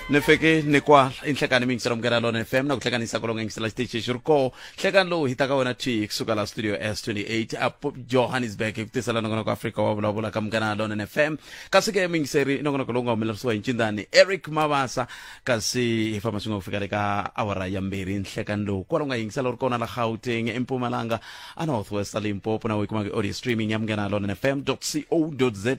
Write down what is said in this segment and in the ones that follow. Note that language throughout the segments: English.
Nefeke nekwa inhlekani mingisela umkela lona FM na kuhlekanisa kolonga ngisela stage shirko hlekan lo hitaka wona T kusuka la studio S28 up Johannesburg kutisela nongona ku Afrika wa Vulavula kamkana lona FM kasike mingiseri nongona kolonga umelerisiwa inchindani Eric Mabasa kasi information ngofika leka awara ya mbiri inhlekan lo kolonga yingisela urikona la Gauteng eMpumalanga Northwest Limpopo na wekuma audio streaming yamkana lona fm.co.za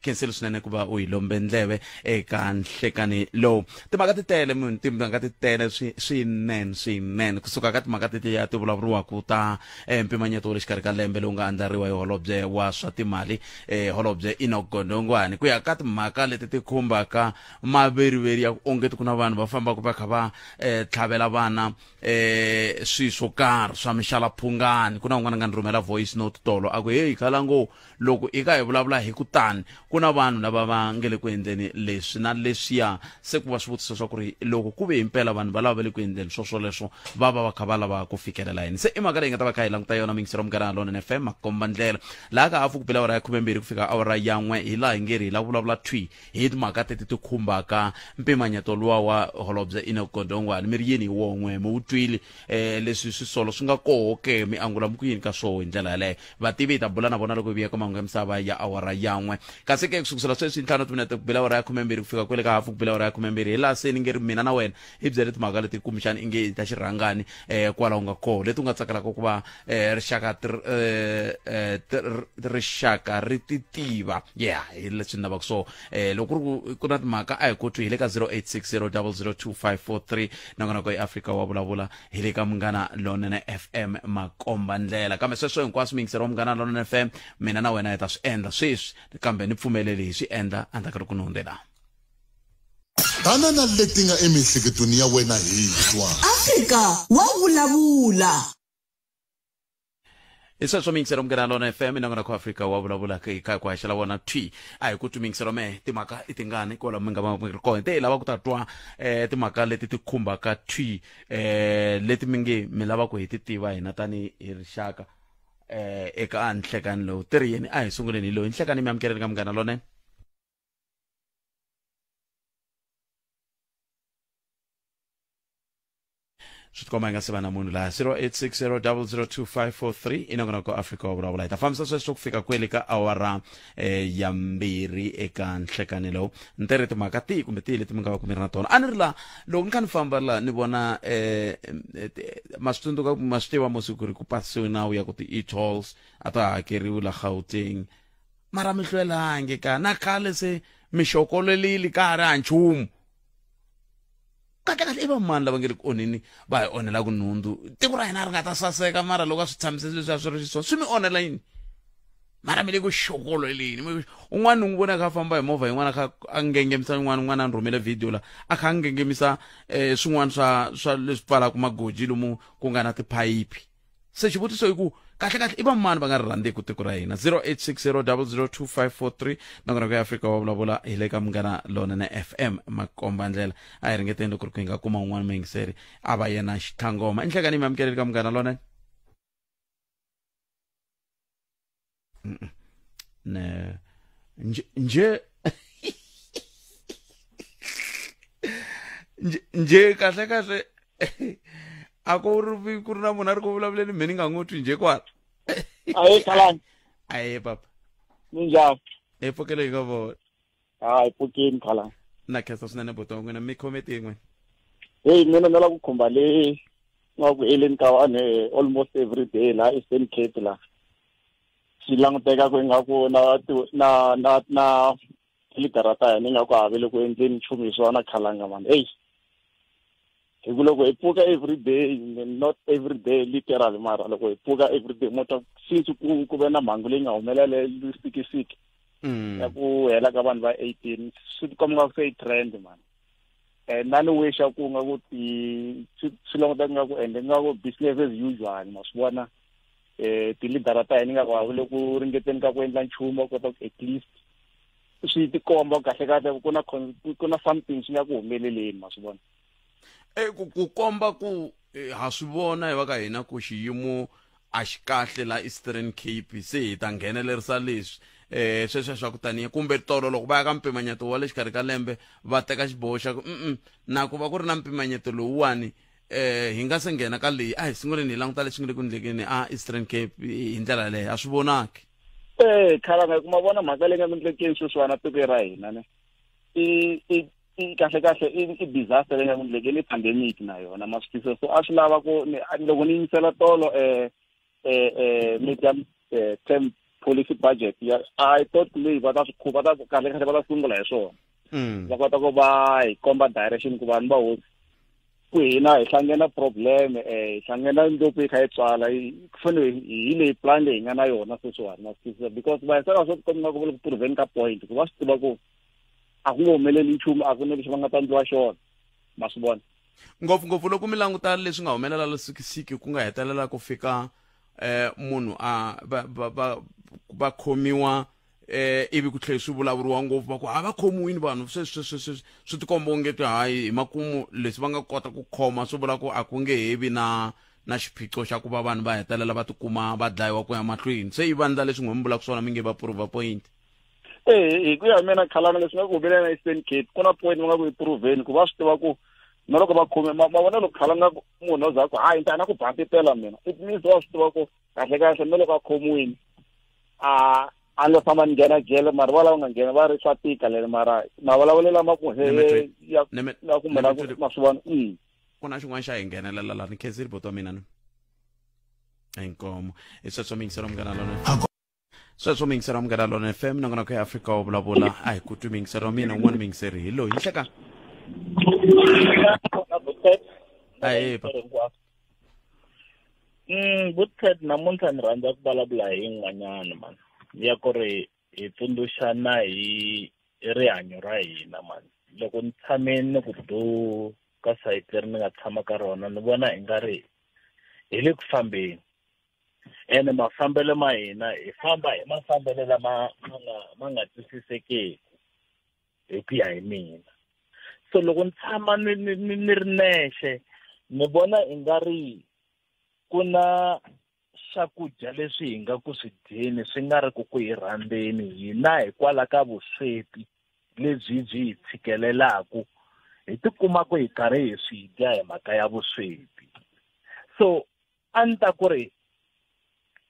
cancel sunene kuba uyilombendlebe eka nhlekani lo timhaka titele munhu timhaka titele swinene kusuka ka timhaka tetiya ti vulavuriwaka ta mpimanyeto wa le xikarhi ka lembe lowu nga andlariwa hi holobye wa swa timali holobye Enoch Godongwana ku ya ka timhaka leti ti khumbaka maveriveri ya ongeti ku na vanhu va fambaka va kha va tlhavela vana swi swo karhi swa mixalaphungani ku na un'wana nga ni rhumela voice note tolo a ku hey khalango loko i ka hi vulavula hi kutani ku na vanhu lava va ngele ku endleni leswi na leswiya se ku va swivutiso swa ku ri loko ku ve impela vanhu va lava le ku endleni swoswoleswo va va kha va lava ku fikelela yini se i mhaka leyi nga ta va kha hi languta yona mingisero mugana lona FM makomba ndlela laha ka hafu ku bela awara ya 12 ku fika awara ya 1 hi laha hi ngeri hi la vulavula twi hi timhaka teti ti khumbaka mpimanyeto luwa wa holobye Enoch Godongwana mi ri yini hi won'we mi wu twile leswi swisolo swi nga koho ke mi angula mi ku yini ka swoho hi ndlela yaleyo vativi hi ta bula na vona loko hi vuya ka mahungu ya misava ya awara ya 1 kasi ke kusukusela sweswi ntlhanu timinete ku bela awara ya 12 ku fika kwele ka hafu ku bela awara ya 12 hi laha se ni ngeri mina na wena hi byele timhaka leti kumbexana i nge ta xirhangani kwalaho nga koho leti u nga tsakelaka ku va rixaka ri titiva hi leswi ni lavaka so loko ku na timhaka a hi kotwi hi le ka 0860002543 nangona ko eAfrika wa vulavula hi le ka munghana lonene FM makomba ndlela kambe sweswo hinkwaswo mingisero munghana lonene FM mina na wena hi ta swi endla sweswi kambe ni pfumeleli hi swi endla andaka ri ku nondzela Tana na leti nga emihleketweni ya wena hi twa Afrika wa vulavula Isaswo mingisero mungana lona FM nangona ku Afrika wa vulavula ka ku haxela vona twi a hi ku tumingisero me timhaka itingani kola mi nga va mi ri kona te lava ku ta twa timhaka leti ti khumbaka twi leti mi nge mi lava ku hi ti tiva hina tani hi rixaka eka nhlekani lowu tiri yini a hi sunguleni loyi nhlekani mi amukeleni ka mungana lona Switikoma nga sivana munhu la 0860002543 inongona ku Afrika wa vulavula ta famisa sweswo ku fika kwele ka awara ya mbiri eka nhlekani lowu ntere timhaka ti kumbe ti leti mi nga va ku mi ri na tona a ni ri la loko ni kha ni famba la ni vona maswitunduka maswitiva mosiku ri ku pasisiwe nawu ya ku ti e-tolls a ta hakeriwi la Gauteng mara mi hlwelange ka na khale se mixokolelile ka ha ri ha nchumu kahle iba mani lava nge ri ku onheni va hi onhela ku nhundzu tiko ra hina ri nga ta saseka mara loko a swi tshamisile leswi a swi ri xiswona swi mi onhela yini mara mi le ku xokoleleni un'wana ni n'wi vona kha famba hi movha yin'wana kha a ngengemisa un'wana ni rhumele video la a kha a ngengemisa swin'wana swa leswi pfalaka magoji lomu ku nga na tiphayiphi se xivutiso i ku kahle iba mani va nga ri rhandzeki tiko ra hina 0860002543 nangona ku Afrika wa vulavula hi le ka munghana lonene FM makomba ndlela a hi ringeteni ku ri ku hi nga kuma un'wana mayingiseri a va yena xitlhangoma inhlekani mi amukeleli ka munghana lonene nje kahle a ku ri na munhu a ri ku vulavuleni mhe ni nga n'wi nje kwala Aye kalani aye papa ninjani epfukele hi nga vona hayi pfukeni kalani na khensa swinene buto n'wina mi khometi n'wina hey mina ni lava ku khumba le nga ku eleni ka wane almost every day la Eastern Cape la swi languteka ku ingaku na literata ni nga ku havile ku endleni nchumu hi swona khalanga mani hey hi ku loko hi pfuka every day not every day literally mara loko hi pfuka every day moto since ku ve na mhangu leyi nga humelela lusikisiki ya ku hela ka vanhu va 18 swi tikomba nga ku se trend man nani wisha ku nga ku swi languteka nga ku ende nga ku business as usual ma swi vona ti-leader ta hina nga ku havile ku ringeteni ka ku endla nchumu kota ku at least swi tikomba kahle ku na something swi nga ku humeleleni ma swi vona ku komba ku ha swi vona hi va ka hina ku xiyimo a xi kahle la Eastern Cape se hi ta nghenelerisa leswi sweswo swa ku taniya kumbe tolo loko va ya ka mpimanyeto wa le xikarhi ka lembe va teka xiboho xa ku na ku va ku ri na mpimanyeto lowuwani hi nga se nghena ka leyi a hi sunguleni hi languta leswi nga le ku endlekeni Eastern Cape hi ndlela leyo a swi vonaki khalanga ku ma vona mhaka leyi nga endlekeni sweswiwana tiko ra hina ne i kahle i disaster leyi nga endlekeni i pandemic na yona maswitiso so a swi lava ku loko ni yingisela tolo medium term policy budget I thought leyi va ta swi kahle va ta sungula hi swona va kota ku va hi komba direction ku vanhu va hosi ku hina hi hlangena problem hi hlangena ndlopfu yi kha yi tswala ku fanele hi leyi plan leyi nga na yona sweswiwani maswitiso because va hisaka swo komba ku ku prevent ka point ku va swi tiva ku a ku humeleli nchumu a ku ne lexi va nga ta ndliwa xona ma swi vona ngopfungopfu loko mi languta leswi nga humelela losikisiki ku nga hetelela ku fika munhu va khomiwa ivi ku tlhela swi vulavuriwa ngopfu va ku a va khomiwini vanhu swi tikomba ongeti hayi hi makumu leswi va nga kota ku khoma swi vula ku a ku nge hevi na xiphiqo xa ku va vanhu va hetelela va tikuma va dlayiwa ku ya mahlweni se i vandla leswi n'wi mi vulaka swona mi nge va prove point hi ku ya mina khalana leswi nga ku humelela Eastern Cape ku na point va nga ku i-proveni ku va swi tiva ku na loko va khome mavonelo khalanga munhu za ku hayi nta na ku bantitela mina it means va swi tiva ku kahle na loko a khomiwini a lo famba nghena jele mara va lava nga nghena va ri swa tika lele mara mavulavulela ma ku ya ku mena ku maswivana ku na xin'wana xa hi nghenelela la ni kheziri boto mina no enkomo sweswo mingisero mngana lona sweswo mingisero mngana lona FM na ngona ku Afrika wa vulavula a hi ku twi mingisero mina un'wana mingiseri hi loyi hleka Buthet namuntlha ni rhandza ku vulavula hi yin'wanyana man ya ku ri hi tsundzuxana hi rihanyo ra hina man loko ni tshame ni ku do ka sayiti leri ni nga tshama ka rona ni vona i nga ri hi le ku fambeni ene mafambelo ma hina hi famba hi mafambelo lama ma nga twisisekeki hi ku ya hi mina so loko ni tshama ni ri nexe ni vona i nga ri ku na swakudya leswi hi nga ku swi dyeni swi nga ri ku hi rhandzeni hina hikwalaho ka vusweti lebyi byi hi tshikelelaku hi tikuma ku hi karhi hi swi dya hi mhaka ya vusweti so a ni ta ku ri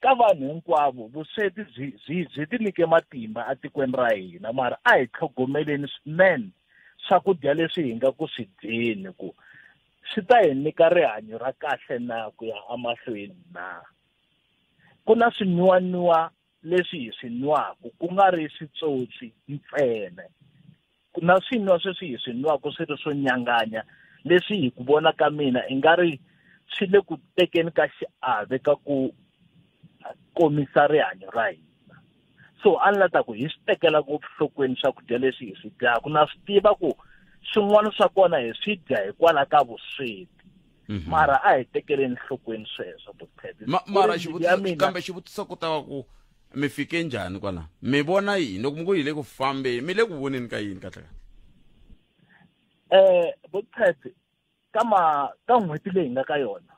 ka vanhu hinkwavo vusweti byi ti nyike matimba atikweni ra hina mara a hi tlhogomeleni swinene swakudya leswi hi nga ku swi dyeni ku swi ta hi nyika rihanyo ra kahle na ku ya amahlweni na ku na swinwiwaniwa leswi hi swi nwaku ku nga ri switsotsi ntsena ku na swinwiwa sweswi hi swi nwaku swi ri swo nyanganya leswi hi ku vona ka mina i nga ri swi le ku tekeni ka xiave ka ku komisa rihanyo ra hina so a ni lata ku hi swi tekela ngopfu nhlokweni swakudya leswi hi swi dyaku na swi tiva ku swin'wana swa kona hi swi dya hikwalaho ka vusweti mara a hi tekeleni nhlokweni sweswo mara kambe xivutiso ku ta va ku mi fike njhani kwala mi vona yini loko mi ku hi le ku fambeni mi le ku voneni ka yini kahle Buthet ka n'hweti leyi nga ka yona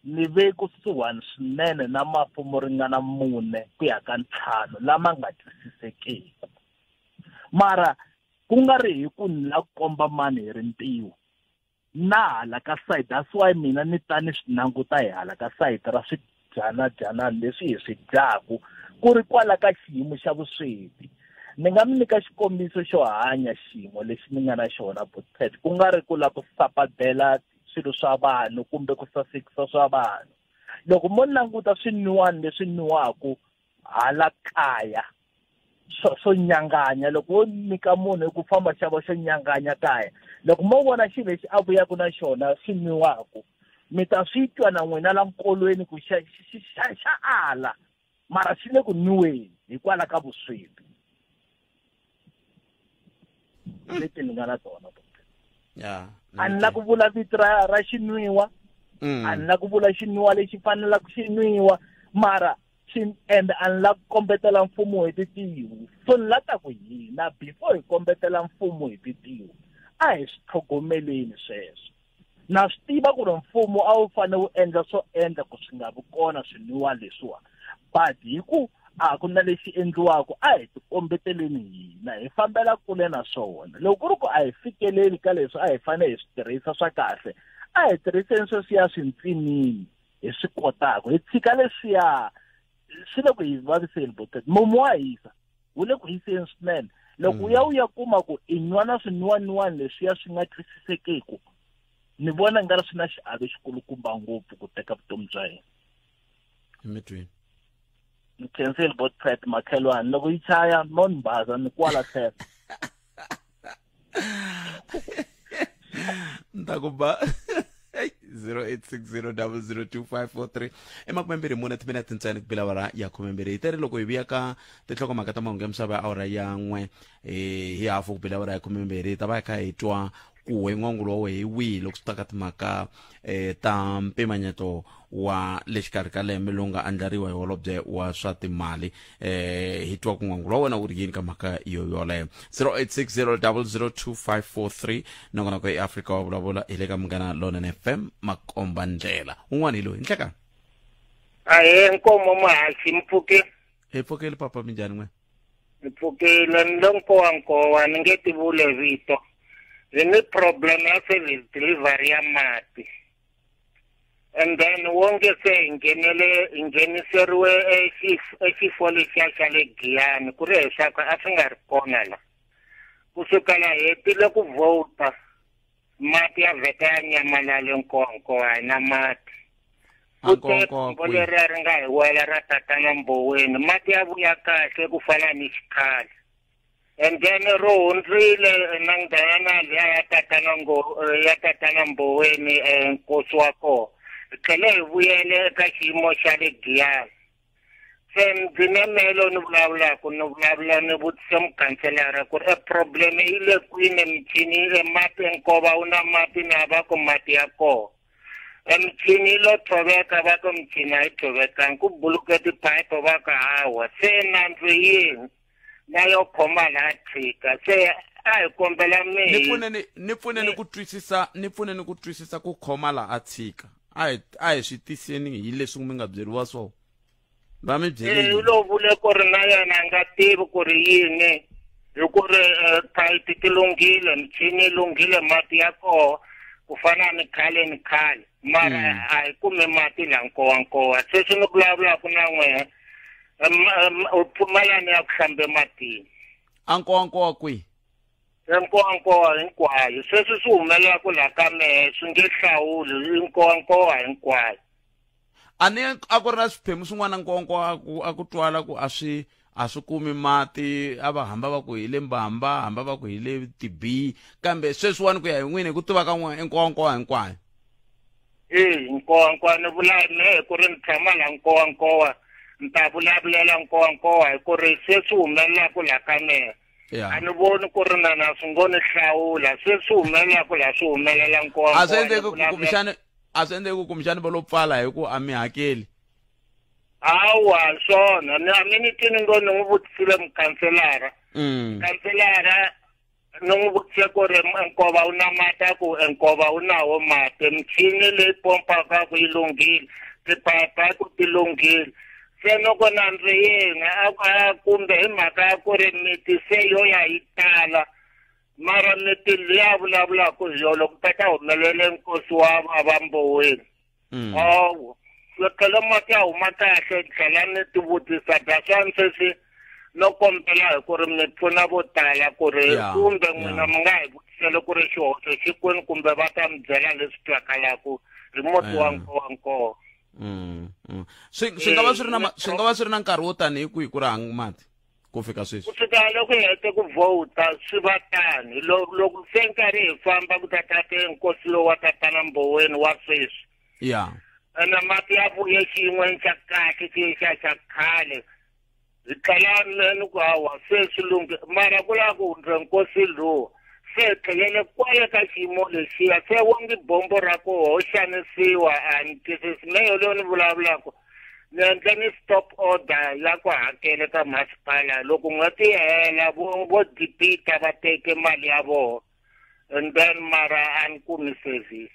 ni ve kusuhani swinene na mafu mo ringana 4 ku ya ka 5 lama nga twisisekeki mara ku nga ri hi ku ni la komba mani hi rintiwo na hala ka side that's why mina ni ta ni swi languta hi hala ka side ra swidyana leswi hi swi dyaku ku ri kwala ka xiyimo xa vusweti ni nga mi nyika xikombiso xo hanya xiyimo lexi ni nga na xona Buthet ku nga ri ku la ku sapadela swilo swa vanhu kumbe ku sasekisa swa vanhu loko mo languta swin'wana leswi nwiwaku hala kaya swo nyanganya loko wo nyika munhu ku famba xava xo nyanganya kaya loko mo vona xilo lexi a vuyaku na xona xi nwiwaku mi ta swi twa na n'wina la nkolweni ku xa ala mara xi le ku nwiweni hikwalaho ka vusweti leti ni nga na tona a ni la ku vula vito ra xinwiwa a ni la ku vula xinwiwa lexi fanelaka xi nwiwa mara and a ni la ku kombetela mfumo hi titiwi so ni lata ku hina before hi kombetela mfumo hi titiwi a hi swi tlhogomeleni sweswo na swi tiva ku ri mfumo a wu fanele wu endla swo endla ku swi nga vi kona swinwiwa leswiwa but hi ku a ku na lexi endliwaka a hi tikombeteleni hina hi fambela kule na swona loko ku ri ku a hi fikeleli ka leswi a hi fanele hi swi tirhisa swa kahle a hi tirhiseni sweswiya swintsinini hi swi kotaka hi tshika leswiya swi le ku hi vaviseni botet momo wa hisa wu le ku hiseni swinene loko u ya kuma ku i nwana swin'waniwani leswiya swi nga twisisekeki ni vona nga ri swi na xiave xikulukumba ngopfu ku teka vutomi bya hina emitweni ni cancel bot pet makhelwane loko yi chaya no nibaza ni kwala tlhelo ndakuba 0860002543 emakumembiri mune timinete ntsena ku bilavara ya khumembiri hi tere loko hi vuya ka tinhlokomhaka ta mahungu ya misava ya awara ya n'we hi hafu ku bilavara ya khumembiri hi ta va hi kha hi twa ku n'wangulo wa wehe hi wihi loko swi ta ka timhaka ta mpimanyeto wa le xikarhi ka lembe lowu nga andlariwa hi holobye wa swa timali hi twa ku n'wangulo wa wena wu ri yini ka mhaka yoleyo 0860002543 nakona ku eAfrika wa vulavula hi le ka Munghana Lonene FM makomba ndlela un'wana hi loyi nhlekani ahe nkomo mahasi mpfuke hi pfukeli papa minjhani n'we mpfukile nkowa ni nge tivule vito ni problem ya service delivery ya mati and then wonge se ingeniseriwe exifo lexiya xa le Giyani ku ri leswaku a swi nga ri kona la kusukela hetile ku vota mati ya vheta ya nyamalale nkonko na mati nkonko leri nga hi wela ra tatana Mboweni mati ya vuya kahle ku fana ni xikhale and then ro hundzile na ngana liya ya tatana Mboweni nkosi wa ko tlhela hi vuyele eka xiyimo xa le Giyani se ndzi melo ni vulavula ni vutise mukhanselara ku ri problem yi le kwini michini mati nkova una mati na va ku mati ya ko michini lo thoveka va ku michini a yi thovekangi ku buluke tipipe va ka hawa se nandzu yini na yo khoma la tshika se a hi kombela ni pfuneni ku twisisa ku khoma la a tshika a hi swi tiseni hi leswi mi nga byeriwa swona va mi byeli lo vule ku ri na yena nga tivi ku ri yini hi ku ri pipe ti lunghile michini yi lunghile mati ya koho ku fana ni khale mara a hi kumi mati la nkowa se swi ni vulavulaka na n'wehe u pfumalani ya ku hlambe matini nkowa kwihi nkowa hinkwayo sweswi swi humelela ku la ka mehe swi nge hlawuli nkowa hinkwayo a ku ri na swiphemu swin'wana nkowa a ku twala ku a swi kumi mati a va hamba va ku hi le Mbamba hamba va ku hi le TB kambe sweswiwani ku ya hi n'wini hi ku tiva ka n'we nkowa hinkwayo nkowa ni vula mehe ku ri ni tshama la nkowa ni ta vulavulela nkowa hi ku ri se swi humelela ku la ka mehe a ni voni ku ri na swi ngo ni hlawula se swi humelela ku la swi humelela nkowa a swi endleki kumbexani va lo pfala hi ku a mi hakeli hawa swona a miniti ni ngo ni n'wi vutisile mukhanselara ni n'wi vutise ku ri nkova wu na mati a ku nkova wu nawo mati michini leyi pompaka ku yi lunghile tipipe ku ti lunghile se loko nandzu yena a kumbe hi mhaka ya ku ri miti se yo ya yi tala mara miti liya vulavulaka hi yo loko ta humelele nkosi wa va Mboweni tlhela mati ya huma kahle tlhela ni ti vutisa daswani sweswi no kombela hi ku ri mi pfuna vo tala ku ri kumbe n'wina mi nga hi vutisele ku ri xihoxo xi kwini kumbe va ta mi byela leswi twakalaku hi moti wa nkowa swi nga va swi ri na nkarhi wo tanihi kwihi ku ri hangi mati ku fika sweswi kusukela loko hi hete ku vhota swi va tani loko se nkarhi hi famba ku ta tate nkosi lowu wa tatana Mboweni wa sweswi ene mati ya vuye xiyin'weni xa kahle xa khale hi tlhela ni ku hawa se swi lunghe mara ku lava ku hundza nkosi lowu se tlhelele kwale ka xiyimo lexiya se wongi bombo ra ku ho xanisiwa a ni twisisi mehe lowu ni vulavulaka ni endle ni stop order ya ku hakela ka masipala loko n'hweti yi hela vo debita va teke mali ya vona and then mara a ni kumi service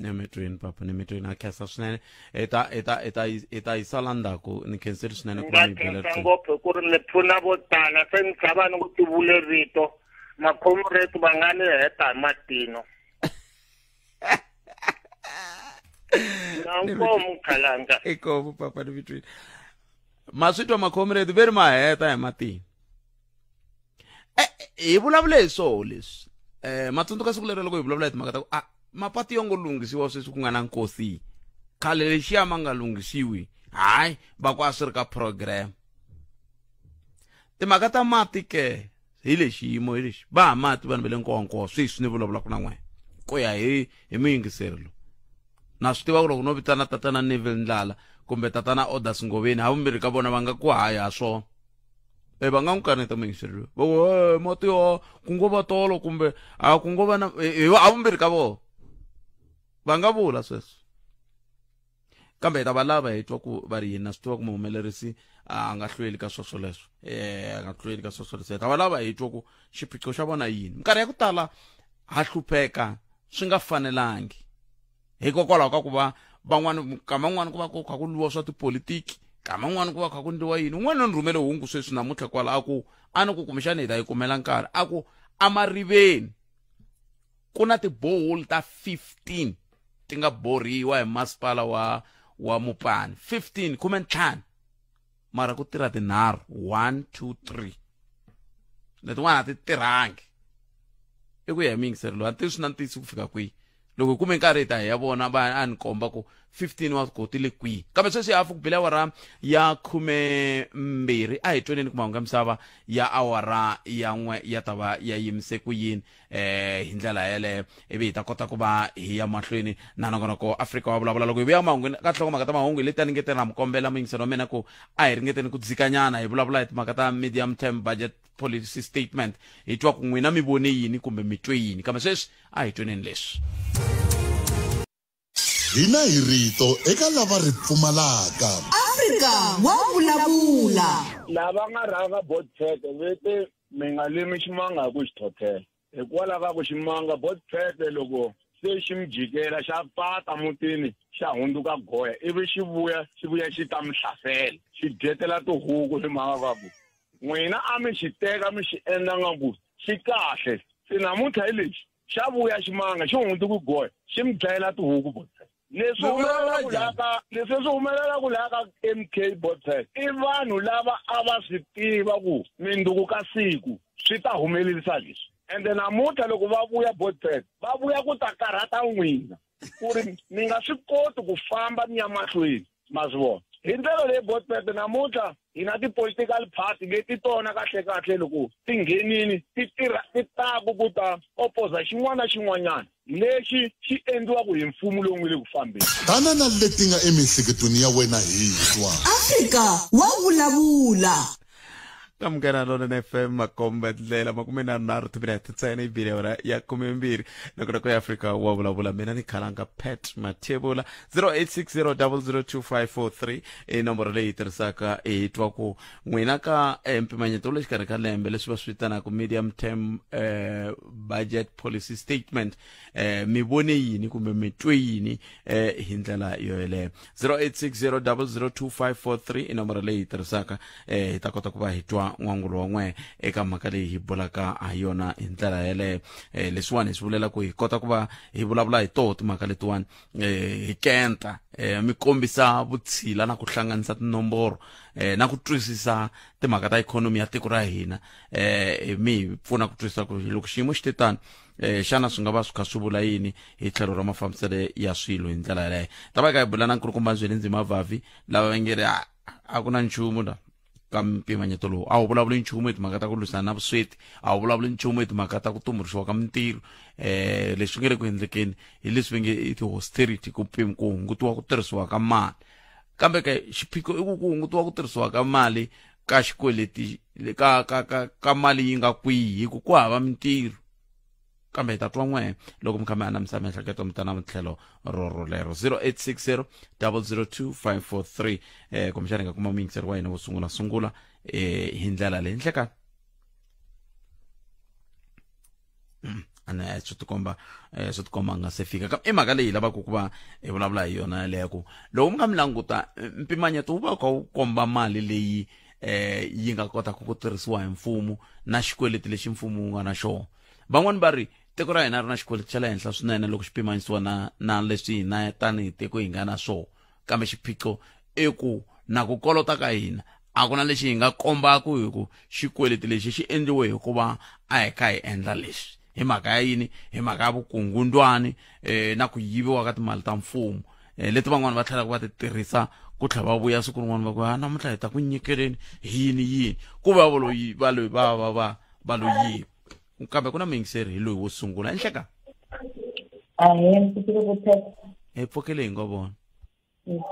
Nemetwin papa nemetwin akasa swinene eta isalanda ku ni cancel swinene ku ni bela ngophe ku ri ni pfuna vo tala se ni chava ni ku tivule rito makhomretu va nga ni heta matino nankomu khalanga eko papa nemetwin maswitwa makhomretu veri maheta hi matini hi vulavule so leswi matsundzuka siku lero loko hi vulavula hi timhaka ta ku mapatu yo ngo lunghisiwa sweswi ku nga na nkosi khale lexiya ma nga lunghisiwi hayi va ku a swi ri ka program timhaka ta mati ke hi lexiyimo hi lexi va ha mati vanhu va le nkowankowa sweswi ni vulavulaka na n'wina ku ya hi muyingiseri lowu na swi tiva ku loko no vitana tatana Neville Ndlala kumbe tatana Odas Ngoveni havumbirhi ka vona va nga ku haya ha swona va nga n'wi kaneta muyingiseri lowu va ku mati yo ku ngo va tolo kumbe a ku ngo va na havumbirhi ka vona va nga vula sweswo kambe hi ta va lava hi twa ku va ri yini na swi tiva ku muhumelerisi a nga hlweli ka sweswo leswo a nga hlweli ka sweswo leswo hi ta va lava hi twa ku xiphiqo xa vona yini minkarhi ya ku tala ha hlupheka swi nga fanelangi hikokwalaho ka ku va van'wani kama n'wani ku va ku kha ku lwiwa swa tipolitiki kama n'wani ku va kha ku ndliwa yini un'wana ni rhumele hungu sweswi namuntlha kwala a ni ku kumbexana hi ta yi kumela nkarhi a ku amariveni ku na tiboholi ta 15 ti nga borhiwa hi masipala wa Mopani 15 15 mara ku tirha tinharhu 1 2 3 letin'wana a ti tirhangi i ku ya hi muyingiseri lowu a ti swi na ntisi ku fika kwihi loko hi kume nkarhi hi ta hi ya vona va a ni komba ku 15 wa ko ti le kwihi kambe sweswi hafu ku bile awara ya 12 a hi tweneni ku mahungu ya misava ya awara ya n'we ya ta va ya yimise ku yini hi ndlela yeleyo ivi hi ta kota ku va hi ya mahlweni na nongonoko Afrika wa vulavula loko hi vuya mahungu ka nhlokomhaka ta mahungu hi leti a ni ngetela mukombela muyingiseri wa mina ku a hi ringeteni ku dzikanyana hi vulavula hi timhaka ta medium term budget policy statement hi twa ku n'wina mi vone yini kumbe mi twe yini kambe sweswi a hi tweneni leswi hina hi rito eka lava ri pfumalaka Afrika wa vulavula lava nga rhanga botpet vete mi nga limi ximanga hi ku xi thothela hikwalaho ka ku ximanga botpet loko se xi mi jikela xa pata mutini xa hundzuka goya ivi xi vuya xi ta mi hlasela xi dyetela tihuku hi mhaka ka ku n'wina a mi xi teka mi xi endla nga ku xi kahle se namuntlha hi lexi xa vuya ximanga xi hundzuka goya xi mi dlayela tihuku botpet leswi humelela ku laha ka MK botpet i vanhu lava a va swi tiva ku mindzuku ka siku swi ta humelerisa leswi ende namuntlha loko va vuya botpet va vuya ku ta karhata n'wina ku ri mi nga swi koti ku famba mi ya mahlweni ma swi vona hi ndlela leyi botpet namuntlha hi na ti-political party leti tona kahle loko ti nghenini ti taku ku ta opposa xin'wana na xin'wanyana lexi xi endliwaku hi mfumo lowu nge le ku fambeni tana na leti nga emihleketweni ya wena hi twa Afrika wa vulavula kamukela lona FM makomba ndlela 13 timinete ntsena ibile ora ya 12 noko ya Afrika wa vulavula mina ni khalanga Pat Matebula 0860002543 nomboro leyi tirhisaka hi twa ku n'wina ka mpimanyeto le xikarhi ka lembe leswi va swi vitanaka medium term budget policy statement mi vone yini kumbe mi twe yini hi ndlela yo yeleyo 0860002543 nomboro leyi tirhisaka hi ta kota ku va hi twa n'wangulo wa n'we eka mhaka leyi hi bulaka ha yona hi ndlela yeleyo leswiwani hi swi vulela ku hi kota ku va hi vulavula hi toho timhaka letiwani hi kenta mi kombisa vutshila na ku hlanganisa tinomboro na ku twisisa timhaka ta ikhonomi ya tiko ra hina mi pfuna ku twisisa ku loko xiyimo xi titani xana swi nga va swi kha swi vula yini hi tlhelo ra mafambisele ya swilo hi ndlela yeleyo ta va ka hi bula na nkulukumba Zwelinzima Vavi lava va nge ri a ku na nchumu la ka mpimanyeto lowu a wu vulavuli nchumu hi timhaka ta ku lwisana na vusweti a wu vulavuli nchumu hi timhaka ta ku tumbuluxiwa ka mintirho leswi nge le ku endlekeni hi leswi va nge i ti-austerity ku hungutiwa ku tirhisiwa ka mali kambe ka xiphiqo i ku hungutiwa ku tirhisiwa ka mali ka xikweleti ka mali yi nga kwihi hi ku hava mintirho kambe hi ta twa n'we loko mi kha mi anamisa miehleketo mi ta na tlhelo rorolero 0860002543 kumbexana hi nga kuma muyingiseri wa hina wo sungula hi ndlela leyi nhlekani swi tikomba nga se fika i mhaka leyi lava ku va hi vulavula hi yona leyo loko mi nga mi languta mpimanyeto wu va ka wu komba mali leyi yi nga kota ku tirhisiwa hi mfumo na xikweleti lexi mfumo wu nga na xona van'wani va ri tiko ra hina ri na xikweleti xa le henhla swinene loko xi pimanyisiwa na leswi hina tanihi tiko hi nga na swona kambe xiphiqo i ku na ku kolota ka hina a ku na lexi hi nga kombaka hi ku xikweleti lexi xi endliwe hikuva a hi kha hi endla leswi hi mhaka ya yini hi mhaka ya vukungundwani na ku yiviwa ka timali ta mfumo leti van'wani va tlhelaka va ti tirhisa ku tlhela va vuya siku rin'wana va ku namuntlha hi ta ku nyikeleni yini ku va va lo yiva kambe ku na muyingiseri hi loyi wo sungula enhleka hi pfukile hi ngo vona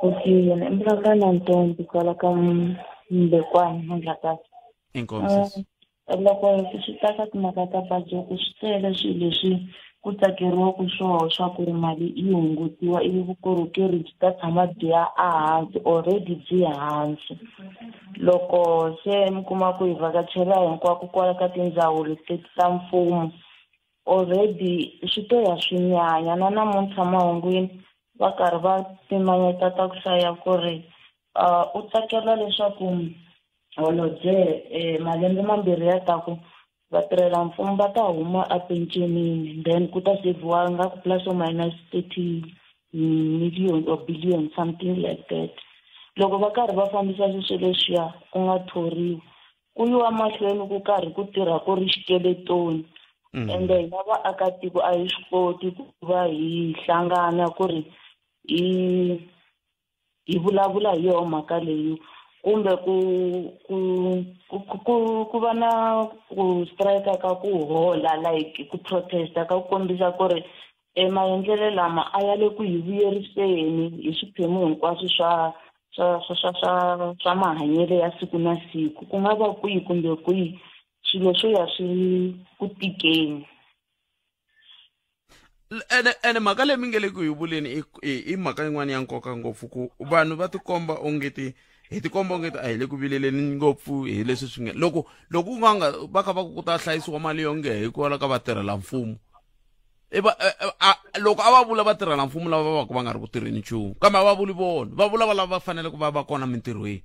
Pokile embraka na ntombi kwala ka Mbekwana Mandlakazi. Inkosi. Loko swi ta ka timhaka ta budget swi tele swilo leswi ku tsakeriwa ku swona swa ku ri mali yi hungutiwa ivi vukorhokeri byi ta tshama byi ya ehansi already byi hansi. Loko se mi kuma ku hi vhakachela hinkwako kwala ka tindzawulo ta mfumo already swi to ya swinyanya na namuntlha mahungwini va karhi va pimanyeta ta ku hlaya ku ri u tsakela leswaku holobye malembe mambirhi ya taku vatirhela mfumo va ta huma epencenini then ku ta seviwa nga ku plus or minus 30 million or billion something like that. Loko va karhi va fambisa sweswo leswiya ku nga thoriwa ku yiwa mahlweni ku karhi ku tirha ku ri xikeletoni ende hina vaakatiko a hi swi koti ku va hi hlangana ku ri hi vulavula hi yona mhaka leyi kumbe ku va na ku strike ka ku hola like ku protesta ka ku kombisa ku ri maendlelo lama a ya le ku hi vuyeriseni hi swiphemu hinkwaswo swa mahanyelo ya siku na siku ku nga va kwihi kumbe kwihi swilo swo ya swi ku tikeni ene mhaka leyi mi nge le ku hi vuleni i mhaka yin'wana ya nkoka ngopfu ku vanhu va tikomba ongeti hi tikomba ongeti a hi le ku vileleni ngopfu hi leswi swi nga loko ku nga va kha va ku ta hlayisiwa mali yo nge hikwalaho ka vatirhela mfumo loko a va vula vatirhela mfumo lava va nga ri ku tirheni nchumu kambe a va vuli vona va vula lava va fanele ku va kona mintirhweni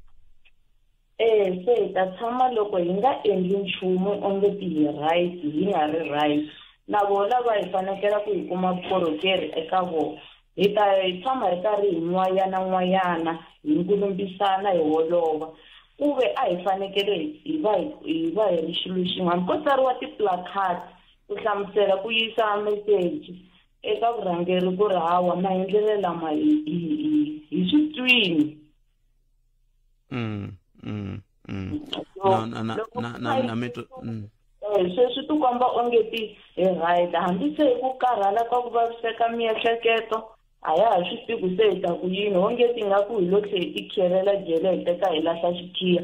se hi ta tshama loko hi nga endli nchumu ongeti hi right hi nga ri right na vona va hi fanekela ku hi kuma vukorhokeri eka vona hi ta tshama hi karhi hi n'wayana hi ngulumbisana hi holova ku ve a hi fanekele hi va hi ri xilo xin'wana ko tsariwa ti-placard ku hlamusela ku yisa message eka vurhangeri ku ri hawa maendlelo lama hi swi twini sweswi ti komba ongeti hi right hambi se ku karhala ka ku vaviseka miehleketo a ya ha swi tiku se hi ta ku yini ongeti nga ku hi lo tlhe hi tikhelela jele hi teka hi lahla xikhiya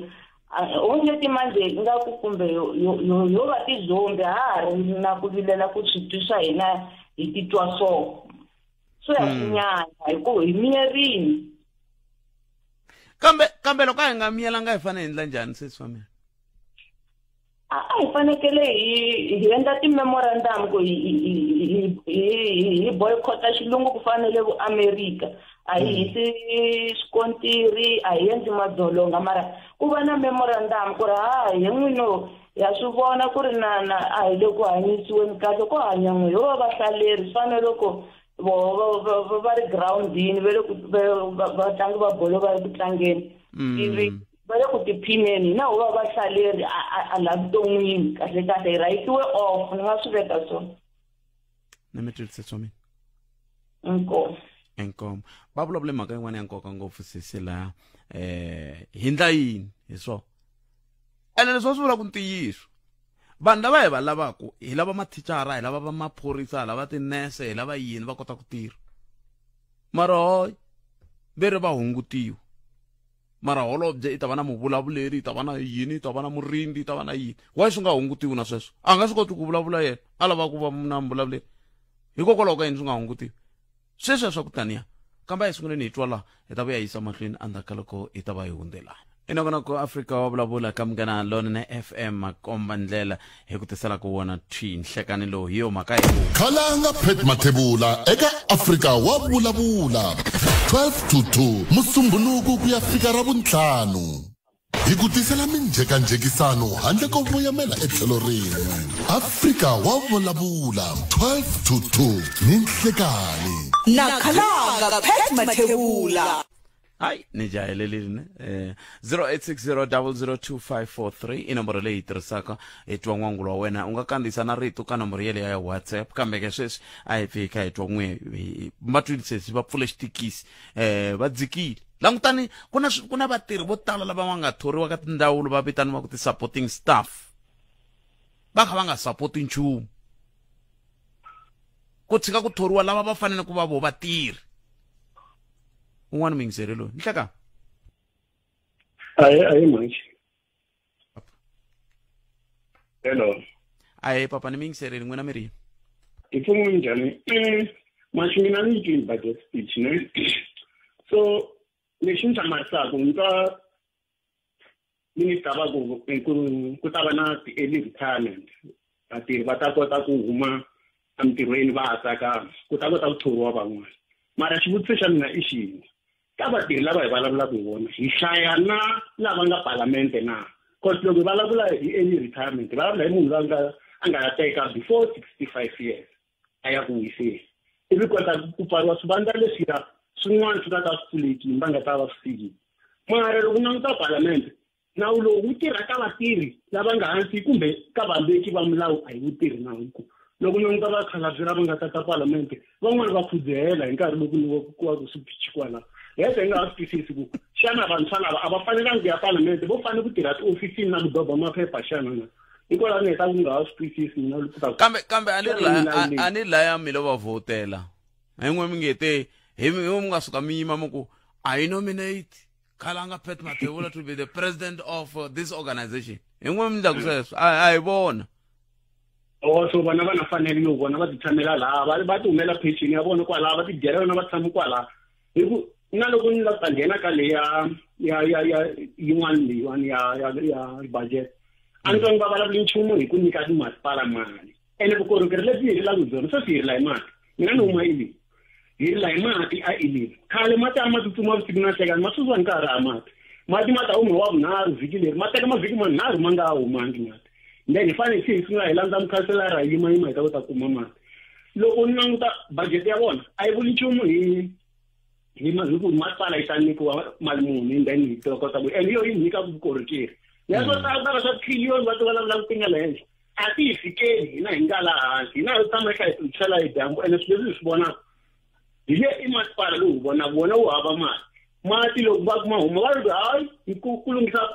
ongeti manjhe nga ku kumbe yo va tizombi ha ha ri na ku vilela ku switwi swa hina hi titwa so ya swinyanya hi ku hi miyerini kambe loko a hi nga miyelanga hi fanele hi endla njhani sesi wa mina hi fanekele hi endla ti-memorandum ku hi boycott-a xilungu ku fanele ku America a hi hisi swikontiri a hi endli madzolonga mara ku va na memorandum ku ri hi n'wino ya swi vona ku ri na a hi le ku hanyisiweni kahle ku hanya n'we ho va vahlaleri fanele loko va ri groundini vatlangi va bolo va ri ku tlangeni ivi va le ku tiphineni na ho va vahlaleri a la vuton'wini kahle hi rhayisiwe off ni nga swi veka so ni mi twisise swa mina inkomo va vulavule mhaka yin'wana ya nkoka ngopfu sisi laha hi ndla yini hi swona ene leswi swi vula ku ntiyiso vanhu lava hi va lavaku hi lava mathicara hi lava va maphorisa hi lava tinese hi lava yini va kota ku tirha mara hoy ve ri va hungutiwa mara holobye i ta va na muvulavuleri i ta va na yini i ta va na murindi i ta va na yini why swi nga hungutiwi na sweswo a nga swi koti ku vulavula yena a lava ku va na muvulavuleri hikokwalaho ka yini swi nga hungutiwi sweswo swa ku taniya kambe hi sunguleni hi twa laha hi ta vuya hi yisa mahlweni endzhaku ka loko hi ta va hi hundelana inokona ku Afrika wa Vulavula kamgana lona na FM makomba ndlela hi ku tisela ku wona nhlekani lo hiyo maka hi khalanga Pet Mathebula eka Afrika wa Vulavula 12 to 2 musumbuluku ku ya fika ra vuntlhanu hi ku tisela minjhekanjhekisano handle ko voyamela etlhelo rin'we Afrika wa Vulavula 12 to 2 ni nhlekani na khalanga Pet Mathebula. Hai ni jahilelini 0860002543 inomboro leyi tirhisaka etwa n'wangulo wa wena u nga kandziyisa na rito ka nomboro yele ya WhatsApp kambe ke sweswi a hi fika etwa n'we matwilisesi va pfule xitikisi va dzikile langutani kuna vatirhi vo tala lava va nga thoriwa ka tindawulo va vitaniwa ku ti-supporting staff va kha va nga sapoti nchumu ku tshika ku thoriwa lava va fanele ku va vo vatirhi un'wana vayingiseri loyi nhleka ayi manje hello ayi papa ni vayingiseri n'wina mi ri ipfumo njhani manje mina ni yi budget speech ne so lexi ni hlamarisaka ni twa minister va ku ta va na ti-early retirement vatirhi va ta kota ku huma emintirhweni va hatlaka ku ta kota ku thoriwa van'wana mara xivutiso xa mina i xini ka vatirhi lava hi vulavulaka hi vona hi hlaya na lava nga palamende na because loko hi vulavula hi early retirement vulavula hi munhu loyi a nga teka before 65 years a ya ku wiseni ivi kota ku pfariwa swivandla leswiya swin'wana swi nga ta swi pfulekini va nga ta va swi fikile mara loko languta palamende nawu lowu wu tirha ka vatirhi lava nga hansi kumbe ka vambeki va milawu a hi wu tirhi nawu loko languta vakhalabye lava nga tata palamende van'wana va khudzehela hi nkarhi loko ku va ku swiphichi kwala hi nga swi twisisi ku xana vantshwa lava a va fanelanga ku ya palamende vo fanele ku tirha tiofisini na ku doba maphepha xana na hikwalaho ni heta ku nga swi twisisi mina kambe a ni laya mi lo va votela hi n'we mi nge te hi mi nga suka mi yima mi ku I nominate Khalanga Pet Mathebula to be the president of this organization hi n'we mi ndla ku sweswo a hi vona so vana va na fanele no vona va ti tshamela laha va ti humela pension ya vona kwalaha va ti dyela yona va tshama kwalaha hi ku na loko ni la ta nghena ka le ya yin'wana leyiwani ya budget a ni va vulavuli nchumu hi ku nyika timasipala mali ene vukorhokeri lebyi hi rilaka byona se swi hirila hi mati mina ni huma ilini hi rila hi mati a ilini khale mati a ma tsutsuma vusiku na nhlekani ma susiwa nkarhi a mati ma ta huma wa vunharhu vhiki leri ma teka mavhiki manharhu ma nga humangi mati then hi fanele hi sungula hi landza mukhanselara hi yima hi ta kota ku kuma mati loko ni languta budget ya vona a yi vuli nchumu hi ku masipala yi ta nyikiwa mali muni then hi ta kota ku and yo yi nyika vukorhokeri ya swo tala swa trillion va ti vulavula ku tinga le henhla a ti hi fikeli hina hi nga laha hansi hina hi tshama hi tlhela hi dyambu ene swilo leswi hi swi vonaka hi le i masipala lowu vona wu hava mati loko va kuma huma va ri hayi ku lunghisa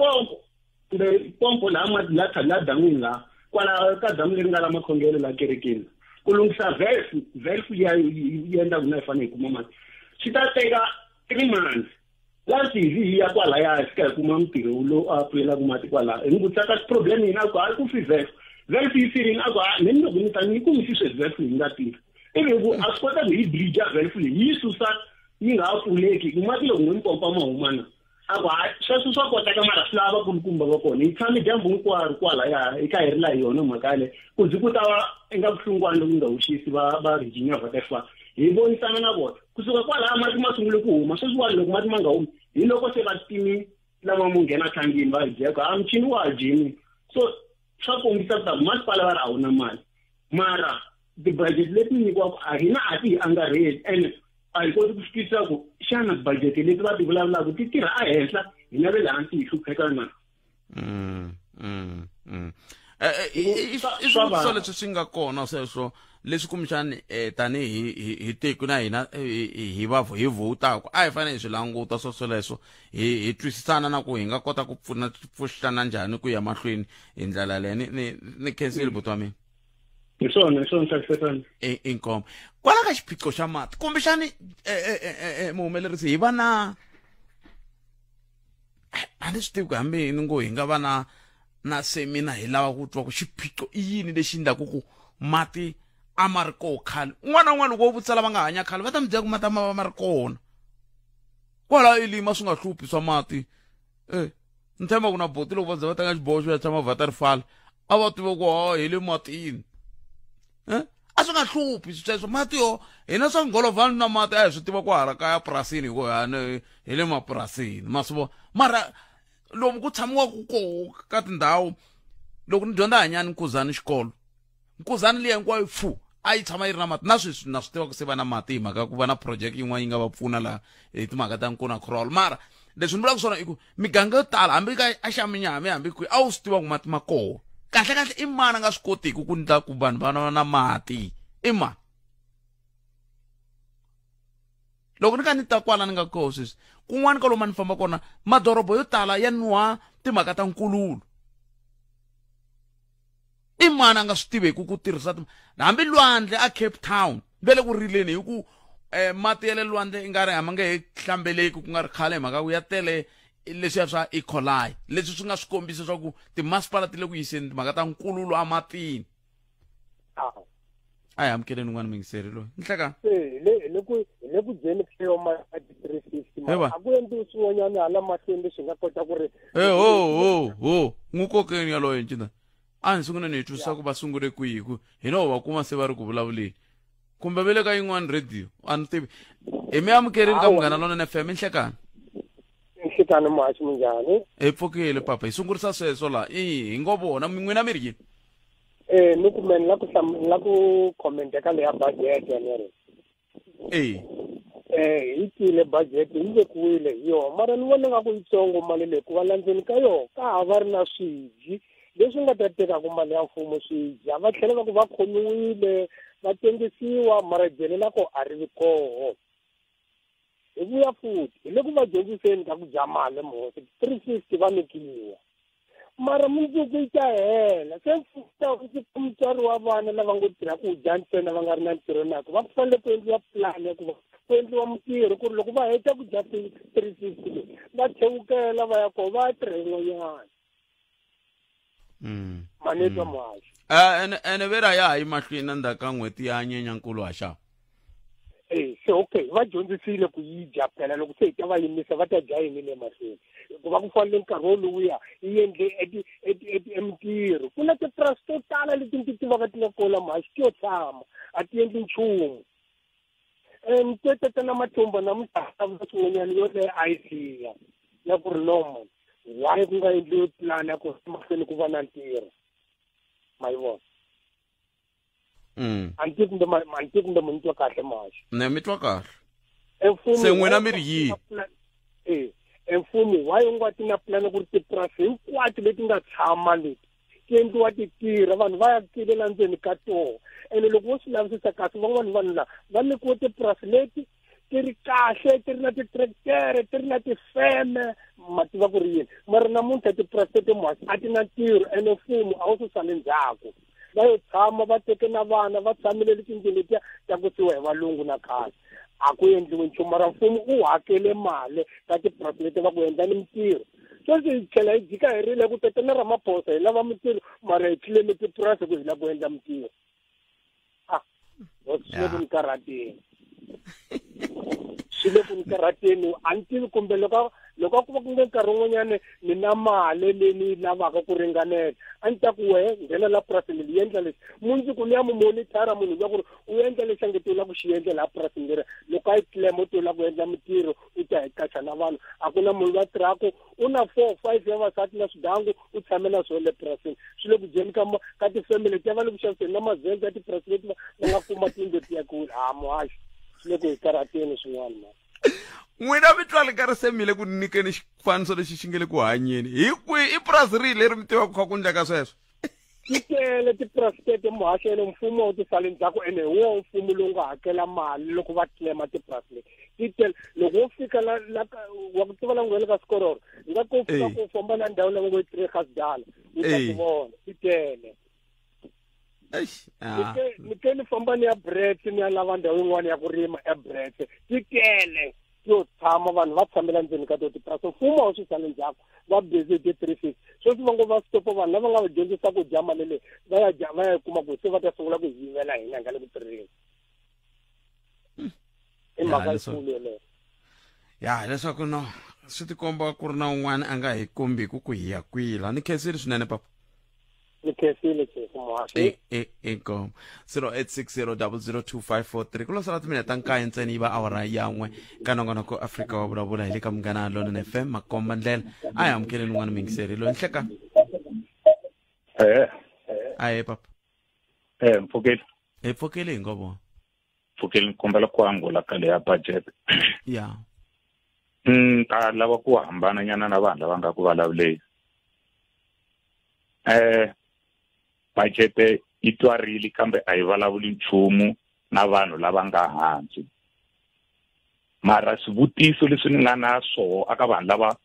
pompo laha mati la dan'wini laha kwala ka damu leri nga la makhongelo la kerekeni ku lunghisa valve yi endla ku na hi fanele hi kuma mati swi ta teka 3 months last hi ya kwala ya fika hi kuma mintirho lowu a pfulelaka mati kwala hi n'wi vutisa ka problem hina ku hayi ku fi valve yi firini a ku hayi ni loko ni ta ni kumisi sweswi valve yi nga tirhi ivi ku a swi kota ku hi bridge ya valve leyi yi susa yi nga ha pfuleki ku mati loko n'wi pompa ma humana a ku hayi sweswo swa koteka mara swi lava kulukumba va kona hi tshame dyambu hinkwaro kwala ya hi ka hi rila hi yona mhaka yale ku zi ku ta va nga vuhlungwana loku nga vuxisi va rijinya vatefa hi vonisana na vona kusuka kwalaha mati ma sungule ku huma sweswiwani loko mati ma nga humi hi loko se vatimi lava mo nghena thangini va hi byeka a michini wa ha dyini so swa kombisa ku ta masipala va ri a wu na mali mara ti-budget leti nyikiwaka a hina a ti hi angarheli and a hi koti ku swi twisisa ku xana budget leti va ti vulavulaka ti tirha a henhla hina ve le hansi hi hlupheka na i swivutiso leswi swi nga kona sweswo leswi kumbexani tanihi hi tiko na hina hi votaka a hi fanele hi swi languta sweswo hi twisisana na ku hi nga kota ku pfuxana njhani ku ya mahlweni hi ndlela leyi ni khensile buti wa mina hi swona hlakisetana inkomo kwala ka xiphiqo xa mati kumbexani muhumelerisi hi va a ni swi tivi ku hambi ni ngo hi nga va na semina hi lava ku twa ku xiphiqo i yini lexi endlaku ku mati a ma ri koho khale un'wana na un'wana loko wo vutisa lava nga hanya khale va ta mi byela ku mati ma ri kona kwalaho ilima swi nga hluphi swa mati ntshemba ku na boti loko va za va tanga xiboho xo ya tshama waterfall a va tiva ku hi le matini a swi nga hluphi sweswo mati yo hina swa ngolovhani na mati a hi swi tiva ku hala kaya purasini hi ku hi le mapurasini ma swi vona mara lomu ku tshamiwaka koho ka tindhawu loko ni dyondza hanyani nkuzani xikolo nkuzani liya hinkwayo a yi tshama yi ri na mati na sweswi na swi tiva ku se va na mati hi mhaka ku va na project yin'wana yi nga va pfuna laha hi timhaka ta nkuna crawl mara leswi ni vulaka swona i ku miganga yo tala hambi ka a xaminyami hambi kwihi a wu swi tiva ku mati ma koho kahle i mani a nga swi kotiki ku ndla ku vanhu va na mati i mani loko ni ka ni ta kwala ni nga koho sweswi kun'wana ka lomu a ni famba kona madorobo yo tala ya nwa timhaka ta nkululo i mani a nga swi tiveki ku tirhisa hambi lwandle a Cape Town ve le ku rileni hi ku mati ya le lwandle i nga ri hama nge he hlambeleki ku nga ri khale hi mhaka ku ya tele leswiya swa ecolai leswi swi nga swi kombisa swa ku timasipala ti le ku yiseni timhaka ta nkululo amatini a hi amukeleni n'wana mingiseri loyi ni hlekani le ku byeni kheyo ma 350 a ku endli swin'wanyana hala mahlweni leswi nga kota ku ri n'wi kokeni yaloyo ncina a ni sungula ni hi twisisa ku va sungule kwihi ku hi no va kuma se va ri ku vulavuleni kumbe ve le ka yin'wana radio a ni tivi hi mi amukerini ka Munghana Lonene FM i hlekani nhlekani mahaxi minjhani hi pfukile papa hi sungurisa sweswo laha hi ngo vona n'wina mi ri yini ni kumbe ni la ku comment ka leya budget ya ni ri hi tile budget yi vekiwile hi yona mara ni vona nga ku yitsongo mali leyi ku va landzeni ka yona ka hava ri na swiji leswi nga ta tekaku mali ya mfumo swiji a va tlhela va ku va khomiwile va tengisiwa mara jelela ko a ri vi koho hi vuya futhi hi le ku va dyondziseni ka ku dya mali mhosi 350 va nyikiwa mara mundzuku yi ta hela se mutswari wa vana lava ngo tirha ku dya ntsena va nga ri na ntirho nako va fanele ku endliwa pulani ya ku va ku endliwa mintirho ku ri loko va heta ku dya 350 va tlhevukela va ya koho va ya tirha yin'wanyana manetwa mhaxi ene ve ra ya ha yi mahlweni na ndzhaku ka n'hweti ya nyenyankulu ha xava se okay va dyondzisile ku yi dya phela loko se hi ta va yimisa va ta dya yini le mahlweni hikuva ku fanele nkarhi woluya yi endle mintirho ku na tipurasi to tala leti ti tivaka ti nga kola mhaxi ti yo tshama a ti endli nchumu ni teteta na mathumba na misava swin'wanyana yo leya a yi siya na ku ri normal why ku nga endliwi pulani ya ku mahlweni ku va na ntirho ma yi vona anti kumbe mi twa kahle mhaxi ne mi twa kahle se n'wina mi ri yini mfumo why u nga ti na pulani ku ri tipurasi hinkwato leti nga tshama leti ti endliwa ti tirha vanhu va ya kilela ndzeni ka toho ene loko wo swi lavisisa kahle van'wani vanhu lava va nyikiwe tipurasi leti ti ri kahle ti ri na titrektere ti ri na tifeme ma tiva ku ri yini mara namuntlha tipurasi teti mhasi a ti na ntirho ene mfumo a wu swi sale ndzhaku va yo tshama va teke na vana va tshamile letindlela letiya ta ku siwa hi valungu na khale a ku endliwi nchumu mara mfumo u hakele mali ka tipurasi leti va ku endla ni mintirho sweswi hi tlhela hi jika hi rile ku tetana Ramaphosa hi lava mintirho mara hi tlhile mi tipurasi ku hi lava ku endla mintirho swi le ku ni karhateni swi le ku ni karhateni a ni tivi kumbe loko a ku va ku nge nkarhi wun'wanyana ni na mali leyi ni yi lavaka ku ringanela a ni ta ku wehe nghena la purasini li endla leswi mundzuku ni ya mu monitara munhu luya ku ri u endla leswi a nge ti u lava ku xi endla laha purasini leri loko a yi claim u ti u lava ku endla mintirho u ta hi kacha na vanhu a ku na munhu loyi a tirhaka u na 4-5 ya vasati na swidangu u tshame na swona le purasini swi le ku dyeni ka tifemili ti ya va le ku xaviseni na mazenze ya tipurasi leti va nga kuma tiyindlo ti ya ku muhaxi swi le ku hi karhateni swin'wana ma n'wina mi twa li ka ri se mile ku nyikeni xifaniso lexi xi nge le ku hanyeni hi kwihi i purasi rihi leri mi tivaka kha ku ndleka sweswo ti tele tipurasi tete muhaxelo mfumo wu ti sale ndzhaku ene hi wona mfumo lowu nga hakela mali loko va claima tipurasi leti ti tele loko wo fika wa ku tiva la ngwele ka swikororo nga ko fika ku famba na ndhawu leyi ngo yi 3 khasdala u ta ku vona ti tele ni ke ni famba ni ya Brits ni ya lava ndhawu yin'wana ya ku rima eBrits ti tele yo tshama vanhu va tshamela ndzeni ka to tipurasi mfumo wu swi sale ndzhaku va busy ti 350 sweswi va ngo va stopa vanhu lava nga va dyondzisa ku dya mali leyi va ya kuma ku se va ta sungula ku yivela hina nga le ku tirheni i mhaka yikulu yeleyo ya leswaku no swi tikomba ku ri na un'wana a nga hi kombi ku hiya kwila ni khensile swinene papa ni khensile muhaxi eko 0860002543 ku lo sala timinete ta nkaye ntsena yi va awara yan'we ka nongonoko Afrika wa vulavula hi le ka Munghana Lonene FM makomba ndlela a hi amukeleni n'wana mingiseri loyi nhleka aye papa Mfukeli epfokele hi ngovo Mfukeli kombela ku angula ka le ya budget ya ta lava ku hambana nyana na vanhu lava nga ku vulavuleni budget yi twarile kambe a yi vulavuli nchumu na vanhu lava nga hansi mara swivutiso leswi ni nga na swoho aka vanhu lava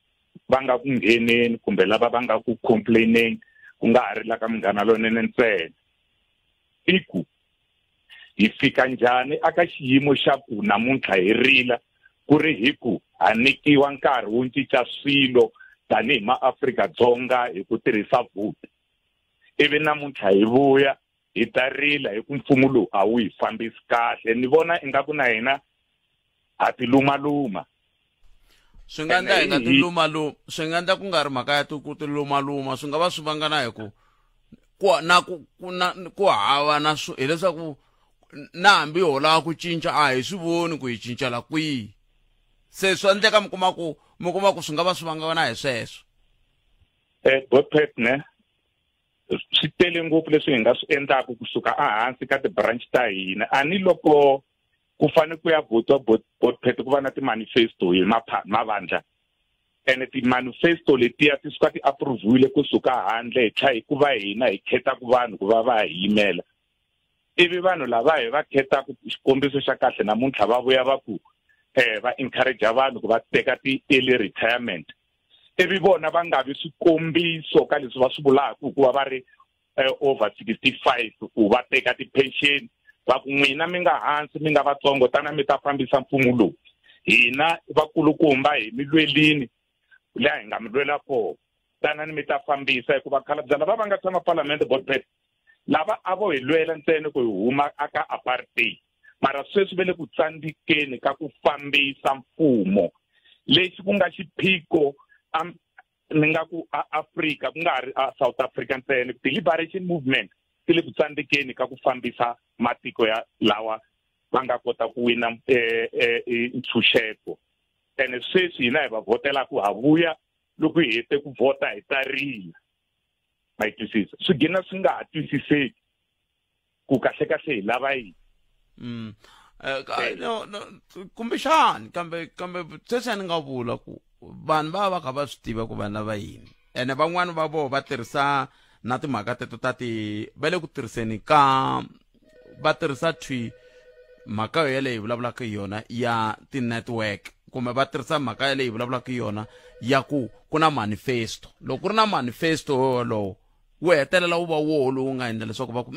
va nga ku ngheneni kumbe lava va nga ku complaining ku nga ha ri la ka Munghana Lonene ntsena i ku hi fika njhani aka xiyimo xa ku namuntlha hi rila ku ri hi ku a nikiwa nkarhi wo cinca swilo tanihi maAfrika-Dzonga hi ku tirhisa vote ivi namuntlha hi vuya hi ta rila hi ku mfumo lowu a wu hi fambisi kahle ni vona ingaku na hina ha ti lumaluma swi nga endla hi nga ti lumaluma swi nga endla ku nga ri mhaka ya ku ti lumaluma swi nga va swi vangana hi ku hava na hileswaku na hambi ho lava ku cinca a hi swi voni ku hi cincela kwihi se swi endleka mi kuma ku swi nga va swi vangana hi sweswo Bopet ne swi tele ngopfu leswi hi nga swi endlaku kusuka ehansi ka ti-branch ta hina a ni loko ku fane ku ya votiwa Bopet ku va na ti-manifesto hi mavandla ene ti-manifesto letiya ti suka ti approviwile kusuka handle hi tlha hi ku va hina hi khetaku vanhu ku va va hi yimela ivi vanhu lava hi va khetaku xikombiso xa kahle namuntlha va vuya va ku va encourage vanhu ku va teka ti-early retirement ivi vona va nga vi swikombiso ka leswi va swi vulaku ku va va ri over 65 ku va teka ti-pension va ku n'wina mi nga hansi mi nga vatsongo tana mi ta fambisa mfumo lowu hina vakulukumba hi milwelini laha hi nga mi lwela koho tanani mi ta fambisa hikuva khalabya lava va nga tshama palamende Botpet lava a vo hi lwela ntsena ku hi huma aka apartheid mara sweswi ve le ku tsandzekeni ka ku fambisa mfumo lexi ku nga xiphiqo ni nga ku Afrika ku nga ha ri South Africa ntsena ti-liberation movement ti le ku tsandzekeni ka ku fambisa matiko ya lawa va nga kota ku wina ntshunxeko ene sweswi hina hi va vhotela ku ha vuya loko hi hete ku vhota hi ta rila ma yi twisisa swi gina swi nga ha twisiseki ku kahlekahle hi lava yini kumbexani kambe sweswi ni nga vula ku vanhu va kha va swi tiva ku vanhu lava yini ene van'wani va voho va tirhisa na timhaka teto ta va le ku tirhiseni ka va tirhisa mhaka yeleyi hi vulavulaka hi yona ya ti-network kumbe va tirhisa mhaka yeleyi hi vulavulaka hi yona ya ku na manifesto loko ku ri na manifesto wolowo wu hetelela wu va woho lowu nga endla leswaku va ku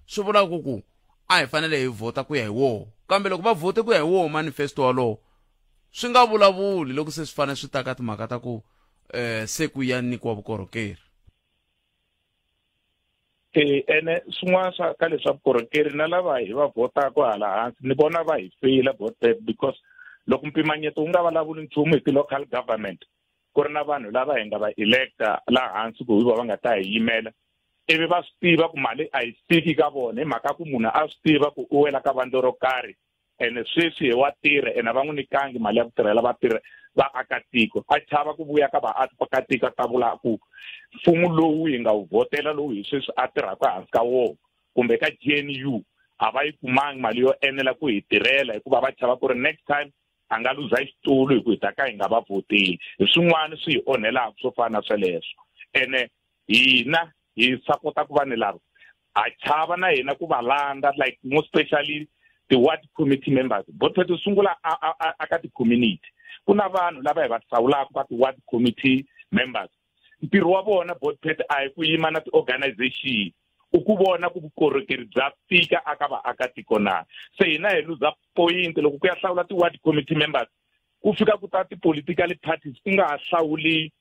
swi vulaka ku a hi fanele hi vhota ku ya hi woho kambe loko va vhote ku ya hi woho manifesto walowo swi nga vulavuli loko se swi fanele swi ta ka timhaka ta ku se ku ya nyikiwa vukorhokeri ene swin'wana swa ka leswa vukorhokeri na lava hi va vhotaka hala hansi ni vona va hi feyila Botpet because loko mpimanyeto wu nga vulavuli nchumu hi ti-local government ku ri na vanhu lava hi nga va electa laha hansi ku hi va nga ta hi yimela ivi va swi tiva ku mali a yi fiki ka vona hi mhaka ku munhu a swi tiva ku u wela ka vandla ro karhi ene sweswi hi wa tirha ene va n'wi nikangi mali ya ku tirhela vatirhi vaakatiko a chava ku vuya ka vaakatiko ta vula ku mfumo lowu hi nga wu vhotela lowu hi sweswi a tirhaka hansi ka wona kumbe ka GNU a va yi kumangi mali yo enela ku hi tirhela hikuva va chava ku ri next time a nga luza xitulu hi ku hi ta ka hi nga va vhoteli hi swin'wana swi hi onhelaka swo fana na sweleswo ene hina hi sapota ku vanhu lava a chava na hina ku va landza like more especially the ward committee members Botpet to sungula aka ti-community ku na vanhu lava hi va hlawulaka ka ti-ward committee members ntirho wa vona Botpet a hi ku yima na ti-organization u ku vona ku vukorhokeri bya fika aka vaakatiko na se hina hi luza point loko ku ya hlawula ti-ward committee members ku fika ku ta ti-political parties ku nga ha hlawuli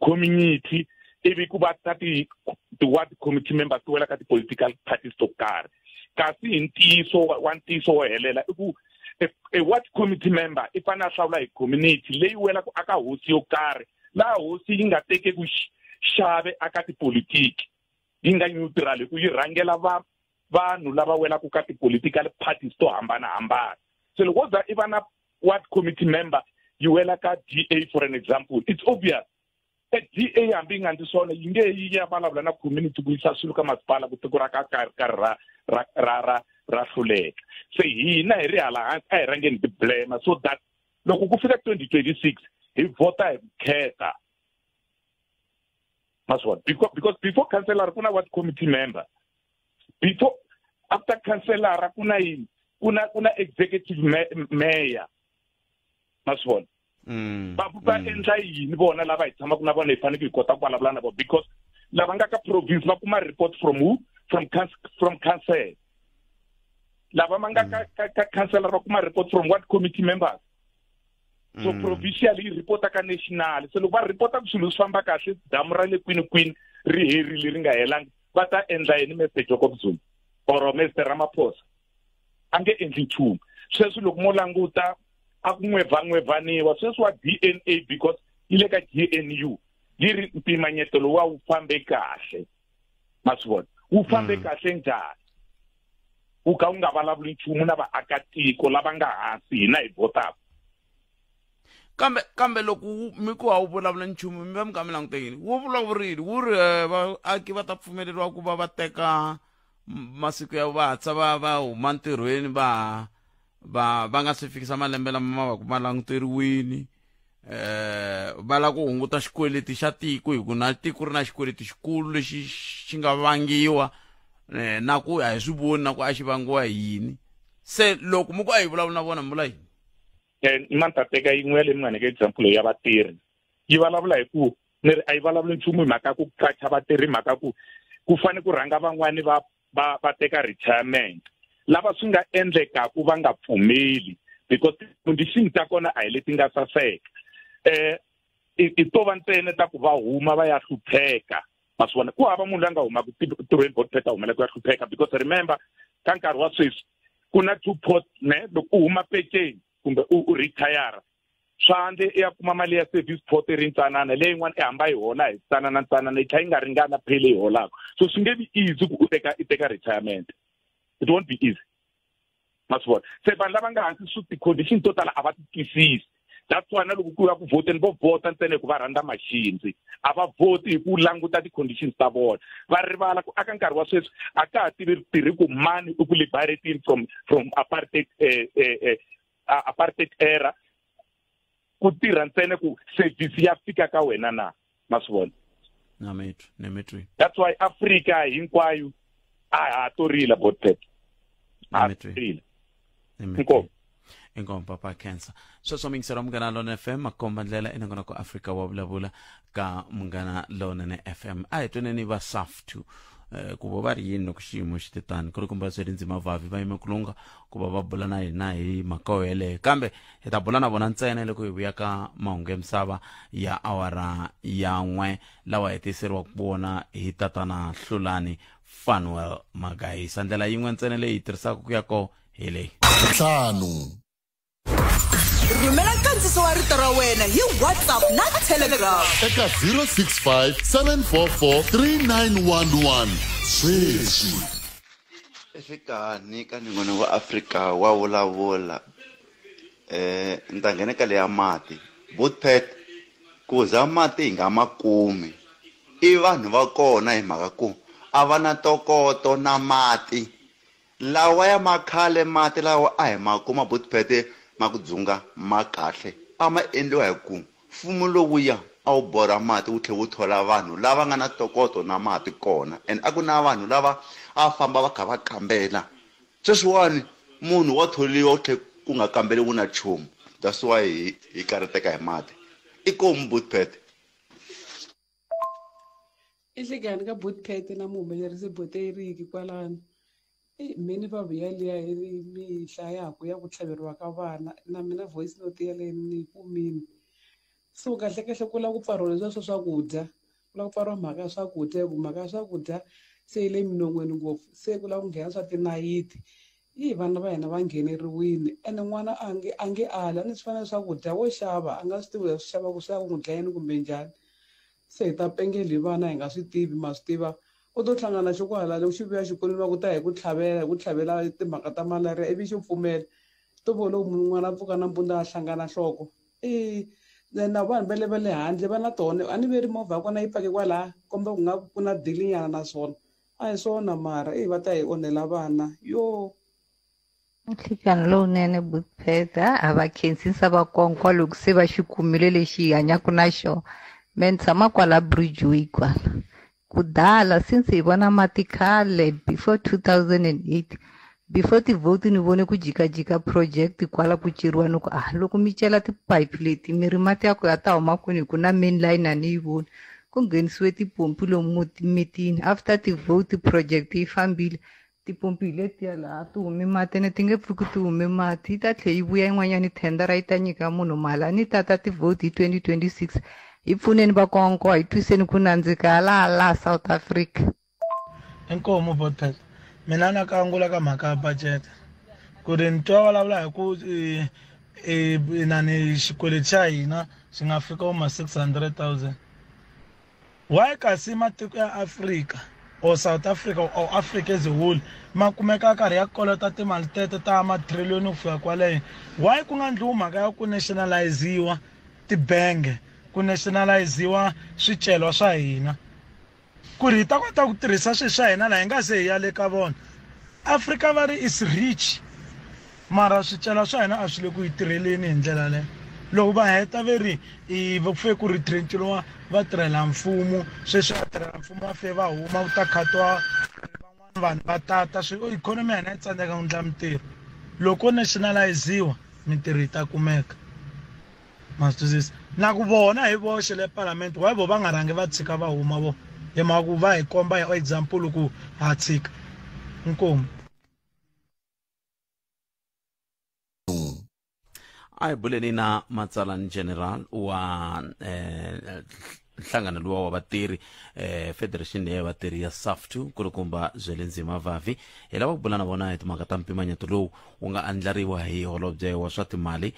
community ivi ku va ta ti-ward committee members ku wela ka ti-political parties to karhi kasi hi ntiyiso wa ntiyiso wo helela i ku a ward committee member if ana hlawula hi community leyi wela ku aka hosi yo karhi la hosi yi nga teke ku xave aka tipolitiki yi nga neutral ku yi rhangela vanhu lava wela ku ka ti-political parties to hambana so loko za i va na ward committee member yi wela ka DA for an example it's obvious a DA hambi nga ndzi swona yi nge yi ya vulavula na community ku yisa swilo ka masipala ku tiko ra ka ra hluleka se hina hi ri hala hansi a hi rangeni ti blame so that loko ku fika 2026 hi vota hi vukheta that's what because before councillor kuna ward committee member before after councillor kuna executive mayor that's what ba endla yini bona lava hi tshama kuna vona hi fanele ku kota ku vulavula na vona because lava nga ka province va kuma report from who from council lava manga ka councillor va kuma report from ward committee members so provincially report ka national so loko va report ku swilo swi famba kahle damu ra le kwini ri herile ri nga helangi va ta endla yini message ko Zuma or Mr Ramaphosa ange endli nchumu sweswi loko mo languta a ku n'wevaniwa sweswi wa DNA because ile ka GNU yi ri mpimanyetelo wa wu fambe kahle masivona wu fambe kahle njhani u ka u nga vulavuli nchumu na vaakatiko lava nga hansi hina hi votaka kambe loko mi ku wu vulavula nchumu mi va mi ka mi languteni wu vulavurile wu ri vaaki va ta pfumeleriwa ku va teka masiku ya vatsa va huma ntirhweni va nga se fikisa malembe lama ma languteriwini va la ku hunguta xikweleti xa tiko hi ku na tiko ri na xikweleti xikulu lexi xi nga vangiwa na ku a hi swi voni na ku a xi vangiwa hi yini se loko mi ku a hi vulavula na vona mi vula yini man ta teka yin'we leyi mi nga nyika example ya vatirhi yi vulavula hi ku ni ri a yi vulavuli nchumu hi mhaka ku qacha vatirhi hi mhaka ku fane ku rhanga van'wani va teka retirement lava swi nga endleka ku va nga pfumeli because condition ta kona a hi leti nga saseka i to va ntsena ta ku va huma va ya hlupheka masivona ku hava munhu loyi a nga huma ku tirhweni board ta humela ku ya hlupheka because remember ka nkarhi wa sweswi ku na two pot ne loko u huma peceni kumbe u retire swandle ya kuma mali ya service pot ri ntsanana leyi n'wana i hamba yi hola hi ntsanana yi kha yi nga ringana phele yi holaka so swi nge vi easy ku i teka retirement it won't be easy masivona se vanhu lava nga hansi swi ti-condition to tala a va ti twisisi that's why na loko ku ya ku voteni vo vota ntsena ku va rhandza machines a va voti hi ku languta ti-conditions ta vona va rivala ku aka nkarhi wa sweswi a ka ha tirhi ku mani i ku liberating from apartheid era ku tirha ntsena ku service ya fika ka wena na masivona that's why Afrika hinkwayo a torila botet inkom papa cancer so mingisera mungana lona FM akomba ndlela inangona ku Afrika wa vulavula ka mungana lona FM a hi tweneni va saftu ku va ri yini ku xiyimo xititani ku ri kumba Zwelinzima Vavi va yime kulunga ku va bula na hina hi makawele kambe hi ta bula na vona ntsena loko hi vuya ka mahungu ya misava ya awara ya 1 lawa hetiseriwa ku vona hi tatana Hlulani Fanuel Magayi sandlela yin'we ntsena leyi tirhisaka ku ya ko hi leyi 5 rhumela nkandziso wa rito ra wena hi WhatsApp na Telegram eka 065 744 3911 sweswi efikani ka ningono wa Afrika wa vulavula ntangene ka le ya mati bootpad ku za mati hi nga makumi i vanhu va kona hi mhaka ku a va na tokoto na mati lawa ya makhale mati lawa a hi makuma bootpad makudzunga makahle ama endliwa hi ku mfumo lowuya a wu borha mati wu tlhe wu thola vanhu lava nga na tokoto na mati kona and a ku na vanhu lava a famba va kha va kambela sweswiwani munhu wa tholiwa u tlhe ku nga kambeli na chumu that's why hi karateka hi mati i komu bootpad ihlekani ka bootpad na muhumelerisi boteriki kwalano mini va vuya liya hi mi hlayaku ya ku tlhaveriwa ka vana na mina voice note ya leyi ni kumini so kahlekahle ku lava ku pfariwa leswiya swakudya ku lava ku pfariwa mhaka ya swakudya hi ku mhaka ya swakudya se yi le minon'weni ngopfu se ku lava ku nghena swa tinayiti vana va hina va ngheneriwile ene n'wana a nge ali a ni swi fanele swakudya wo xava a nga swi tivi swi xavaka swi ya n'wi dlayeni kumbe njhani se hi ta pengeli hi vana hi nga swi tivi ma swi tiva u to hlangana xo kwala loko xi vuya xikolweni va ku ta hi ku tlhavela timhaka ta malaria ivi xi pfumela to vo loko n'wana a pfuka nampundzu a hlangana nhloko na vanhu va le handle va na tona a ni veri movha ya kona yi pake kwalaha kombe ku nga ku na dilinyana na swona a hi swona mara va ta hi onhela vana yo nhlekani lowunene bupheta a va khensisa vakonkwa loko se va xi kumile lexi hi hanyaka na xona me ni tshama kwala bridgeway kwala kudala since hi vona mati khale before 2008 before tivote ni vone ku jikajika project kwala ku ceriwa ni ku loko mi cela tipipe leti mi ri mati ya ku ya ta huma kwini hi ku na main line a ni yi voni ku nghenisiwe tipompi lomu mitini after tivote project yi fambile tipompi letiya laha ti hume mati ene ti nge pfuki ti hume mati yi ta tlhe yi vuya yin'wanyana thendara yi ta nyika munhu mali a ni tata tivote hi 2026 hi pfuneni vakonkwa hi twiseni ku nandzika laha South Africa. Inkomo Botas mina na kangula ka mhaka ya budget ku ri ni twa vulavula hi ku inani xikweleti xa hina xi nga fika ma 600,000 why kasi matiko ya Afrika or South Africa or Africa as a whole ma kumeka karhi ya kolota timali tete ta matrillion ku fika kwale why ku nga ndliwi mhaka ya ku nationalize-iwa tibange ku nationalize-iwa swicelwa swa hina ku ri hi ta kota ku tirhisa swilo swa hina laha hi nga se hi ya le ka vona Africa va ri is rich mara swicelwa swa hina a swi le ku yi tirheleni hi ndlela leyo loko va heta ve ri va fe ku retrench-iwa va tirhela mfumo sweswi va tirhela mfumo va fe va huma ku ta khatwa van'wana vanhu va tata ikhonomi ya hina yi tsandzeka ku endla mintirho loko nationalize-iwa mintirho yi ta kumeka ma twisisa na ku vona hi voxe le parliament why vo va nga rhangi va tshika va huma vo hi mhaka ku va hi komba hi example ku ha tshika inkomo a hi buleni na matsalani general wa nhlangano luwa wa vatirhi federation ya vatirhi ya SAFTU kulukumba Zwelinzima Vavi hi lava ku bula na vona hi timhaka ta mpimanyeto lowu wu nga andlariwa hi holobye wa swa timali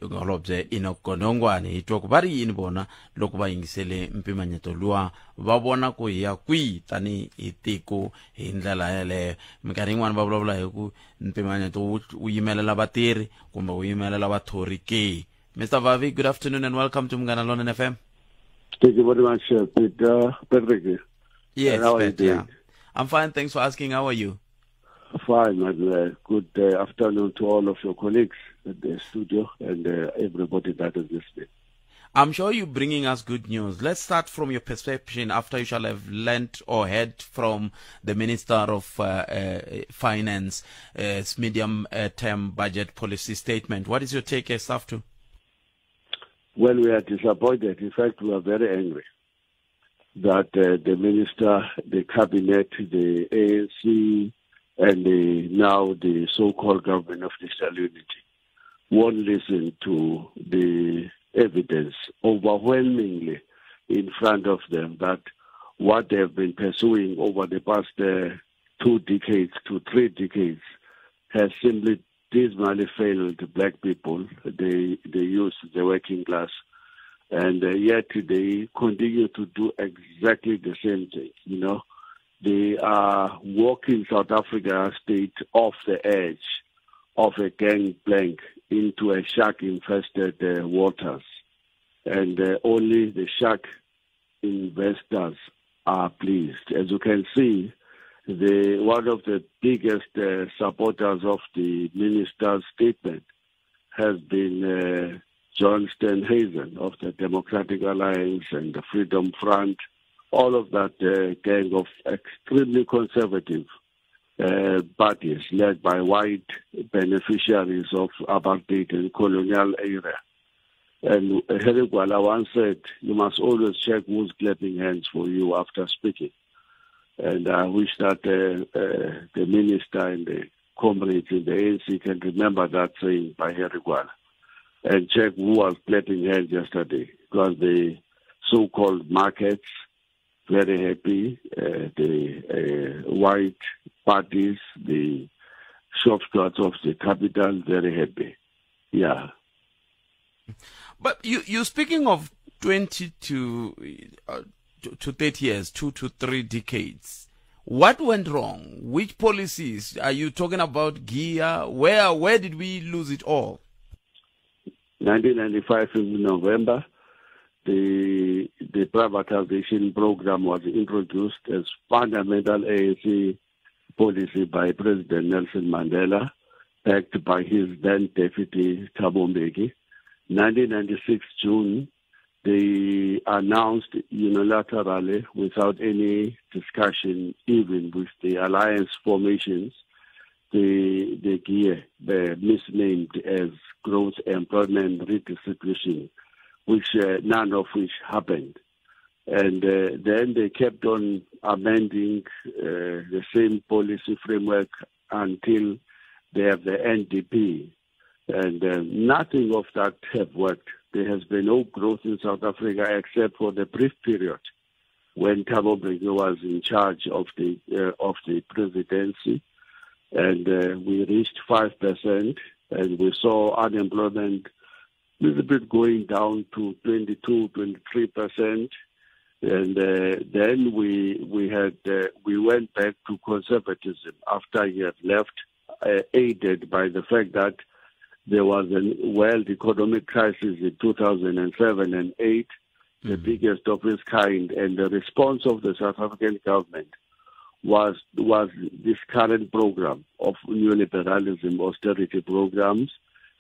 holobye Inogonongwane hi twa ku va ri yini vona loko va yingisele mpimanyeto luwa va vona ku hi ya kwihi tani hi tiko hi ndlela yaleyo minkarhi yin'wana va vulavula hi ku mpimanyeto wu yimelela vatirhi kumbe wu yimelela vathori ke. Mr. Vavi, good afternoon and welcome to Munghana Lonene FM. Thank you very much, Peter. Patrick. Yes, Peter. Yeah. I'm fine. Thanks for asking. How are you? Fine, and good afternoon to all of your colleagues at the studio and everybody that is listening. I'm sure you're bringing us good news. Let's start from your perception after you shall have learnt or heard from the Minister of Finance, medium-term budget policy statement. What is your take as SAFTU? Well, we are disappointed. In fact, we are very angry that the minister, the cabinet, the ANC, and now the so-called government of national unity won't listen to the evidence overwhelmingly in front of them that what they have been pursuing over the past 2 decades to 3 decades has simply dismally failed black people, the youth, the working class, and yet they continue to do exactly the same thing. You know, they are walking South Africa state off the edge of a gangplank into a shark-infested waters, and only the shark investors are pleased. As you can see, one of the biggest supporters of the minister's statement has been John Steenhuisen of the Democratic Alliance and the Freedom Front, all of that gang of extremely conservative parties led by white beneficiaries of apartheid and colonial era. And Harry Gwala once said, you must always check who's clapping hands for you after speaking. And I wish that the minister and the comrades in the ANC can remember that saying by Harry Gwala and check who was clapping hands yesterday. Because the so-called markets, very happy, the white parties, the shortcuts of the capital, very happy. Yeah. But you're speaking of 20 to 30 years, 2 to 3 decades. What went wrong? Which policies are you talking about? Gear? Where did we lose it all? 1995 in November, the privatization program was introduced as fundamental ANC policy by President Nelson Mandela, backed by his then deputy Thabo Mbeki. 1996 June, they announced unilaterally, without any discussion, even with the alliance formations, the gear misnamed as growth employment redistribution, which none of which happened. And then they kept on amending the same policy framework until they have the NDP. And nothing of that have worked. There has been no growth in South Africa except for the brief period when Thabo Mbeki was in charge of the presidency. And we reached 5%, and we saw unemployment a little bit going down to 22, 23%. And then we went back to conservatism after he had left, aided by the fact that there was a world economic crisis in 2007 and 2008, the biggest of its kind, and the response of the South African government was this current program of neoliberalism, austerity programs,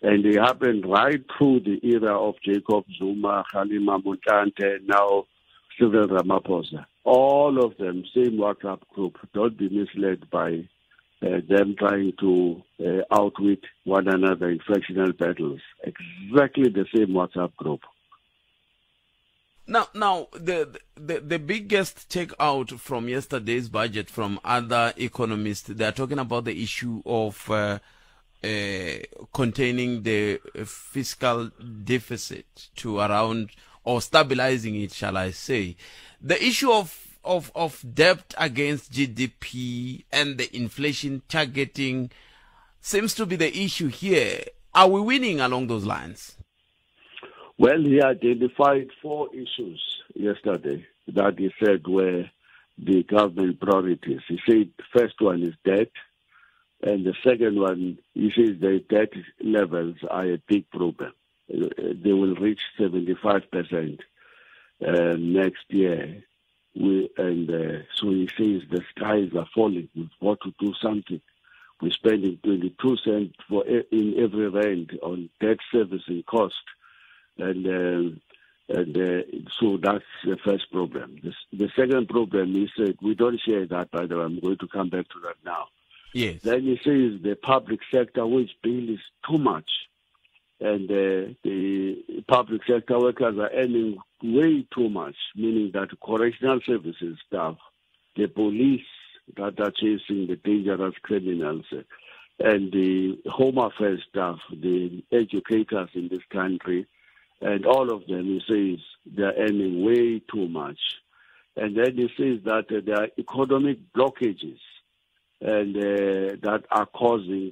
and they happened right through the era of Jacob Zuma, Kgalema Motlanthe, now Cyril Ramaphosa. All of them, same WhatsApp group. Don't be misled by them trying to outwit one another in fractional battles. Exactly the same WhatsApp group. Now, the biggest takeout from yesterday's budget from other economists, they are talking about the issue of containing the fiscal deficit to around, or stabilizing it, shall I say. The issue of debt against GDP and the inflation targeting seems to be the issue here. Are we winning along those lines? Well, he identified 4 issues yesterday that he said were the government priorities. He said the first one is debt, and the second one, he says the debt levels are a big problem. They will reach 75% next year. So he says the skies are falling. We've got to do something. We're spending 22 cents in every rand on debt servicing cost. And so that's the first problem. The second problem is that we don't share that, by the way. I'm going to come back to that now. Yes. Then he says the public sector wage bill is too much. And the public sector workers are earning way too much, meaning that correctional services staff, the police that are chasing the dangerous criminals, and the home affairs staff, the educators in this country, and all of them, he says, they're earning way too much. And then he says that there are economic blockages and that are causing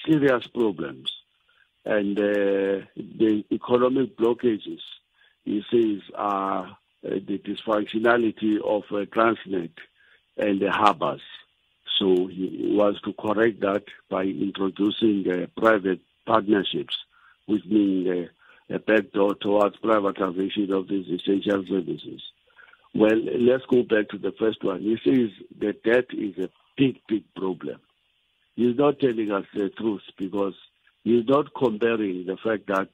serious problems. And the economic blockages, he says, are the dysfunctionality of Transnet and the harbors. So he wants to correct that by introducing private partnerships, which means a backdoor towards privatization of these essential services. Well, let's go back to the first one. He says the debt is a big, big problem. He's not telling us the truth because he's not comparing the fact that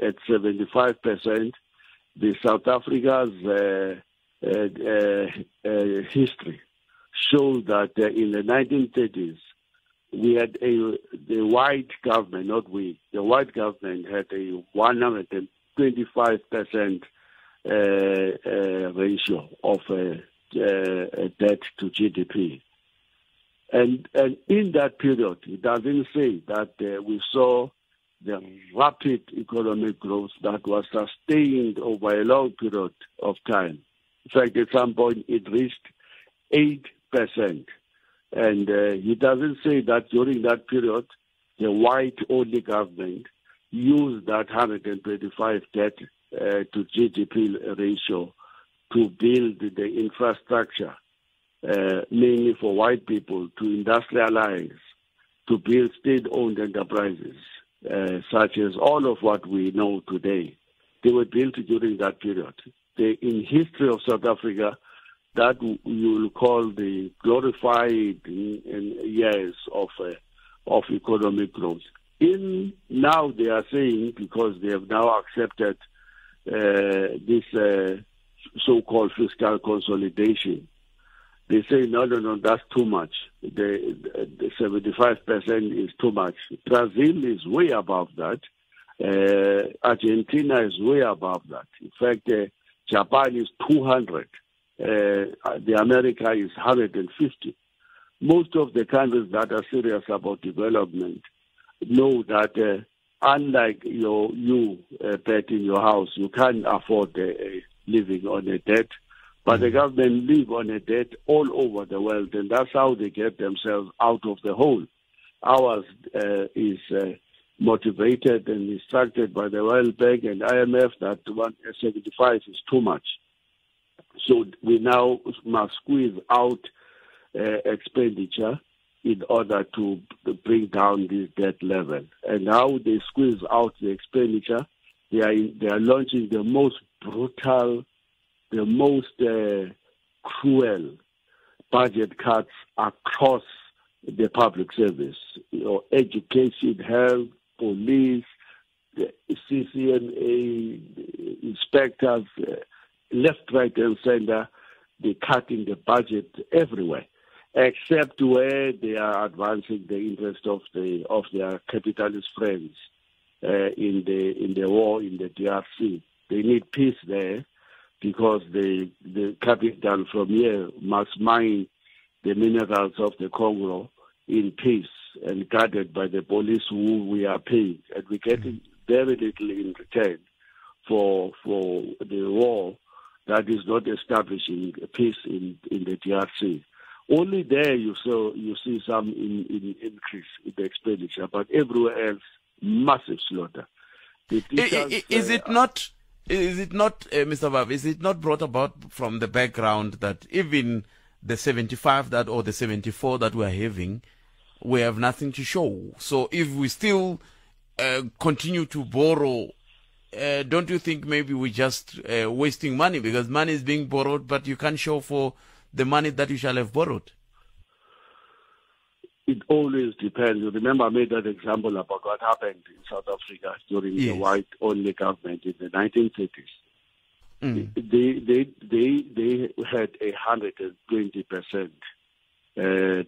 at 75%, the South Africa's history shows that in the 1930s, we had the white government, not we, the white government had a 125% ratio of debt to GDP. And in that period, it doesn't say that we saw the rapid economic growth that was sustained over a long period of time. In fact, at some point, it reached 8%. And he doesn't say that during that period, the white-only government used that 125 debt to GDP ratio to build the infrastructure, mainly for white people, to industrialize, to build state-owned enterprises, such as all of what we know today. They were built during that period. In history of South Africa, that you will call the glorified years of economic growth. Now they are saying, because they have now accepted this so-called fiscal consolidation, they say, no, that's too much. The 75% is too much. Brazil is way above that. Argentina is way above that. In fact, Japan is 200. The America is 150. Most of the countries that are serious about development know that unlike you bet in your house, you can't afford living on a debt, but the government live on a debt all over the world, and that's how they get themselves out of the hole. Ours is motivated and instructed by the World Bank and IMF that 175 is too much. So we now must squeeze out expenditure in order to bring down this debt level. And how they squeeze out the expenditure, they are launching the most brutal, the most cruel budget cuts across the public service. Education, health, police, the CCNA, inspectors, left, right, and center. They're cutting the budget everywhere, except where they are advancing the interest of their capitalist friends in the war in the DRC. They need peace there because the capital from here must mine the minerals of the Congo in peace and guarded by the police who we are paying. And we're getting very little in return for the war that is not establishing peace in the DRC. Only there you see some increase in the expenditure, but everywhere else, massive slaughter. Is it not, Mr. Vavi, is it not brought about from the background that even the 75 or the 74 that we're having, we have nothing to show? So if we still continue to borrow, don't you think maybe we're just wasting money, because money is being borrowed, but you can't show for the money that you shall have borrowed? It always depends. You remember I made that example about what happened in South Africa during the white-only government in the 1930s. They had 120%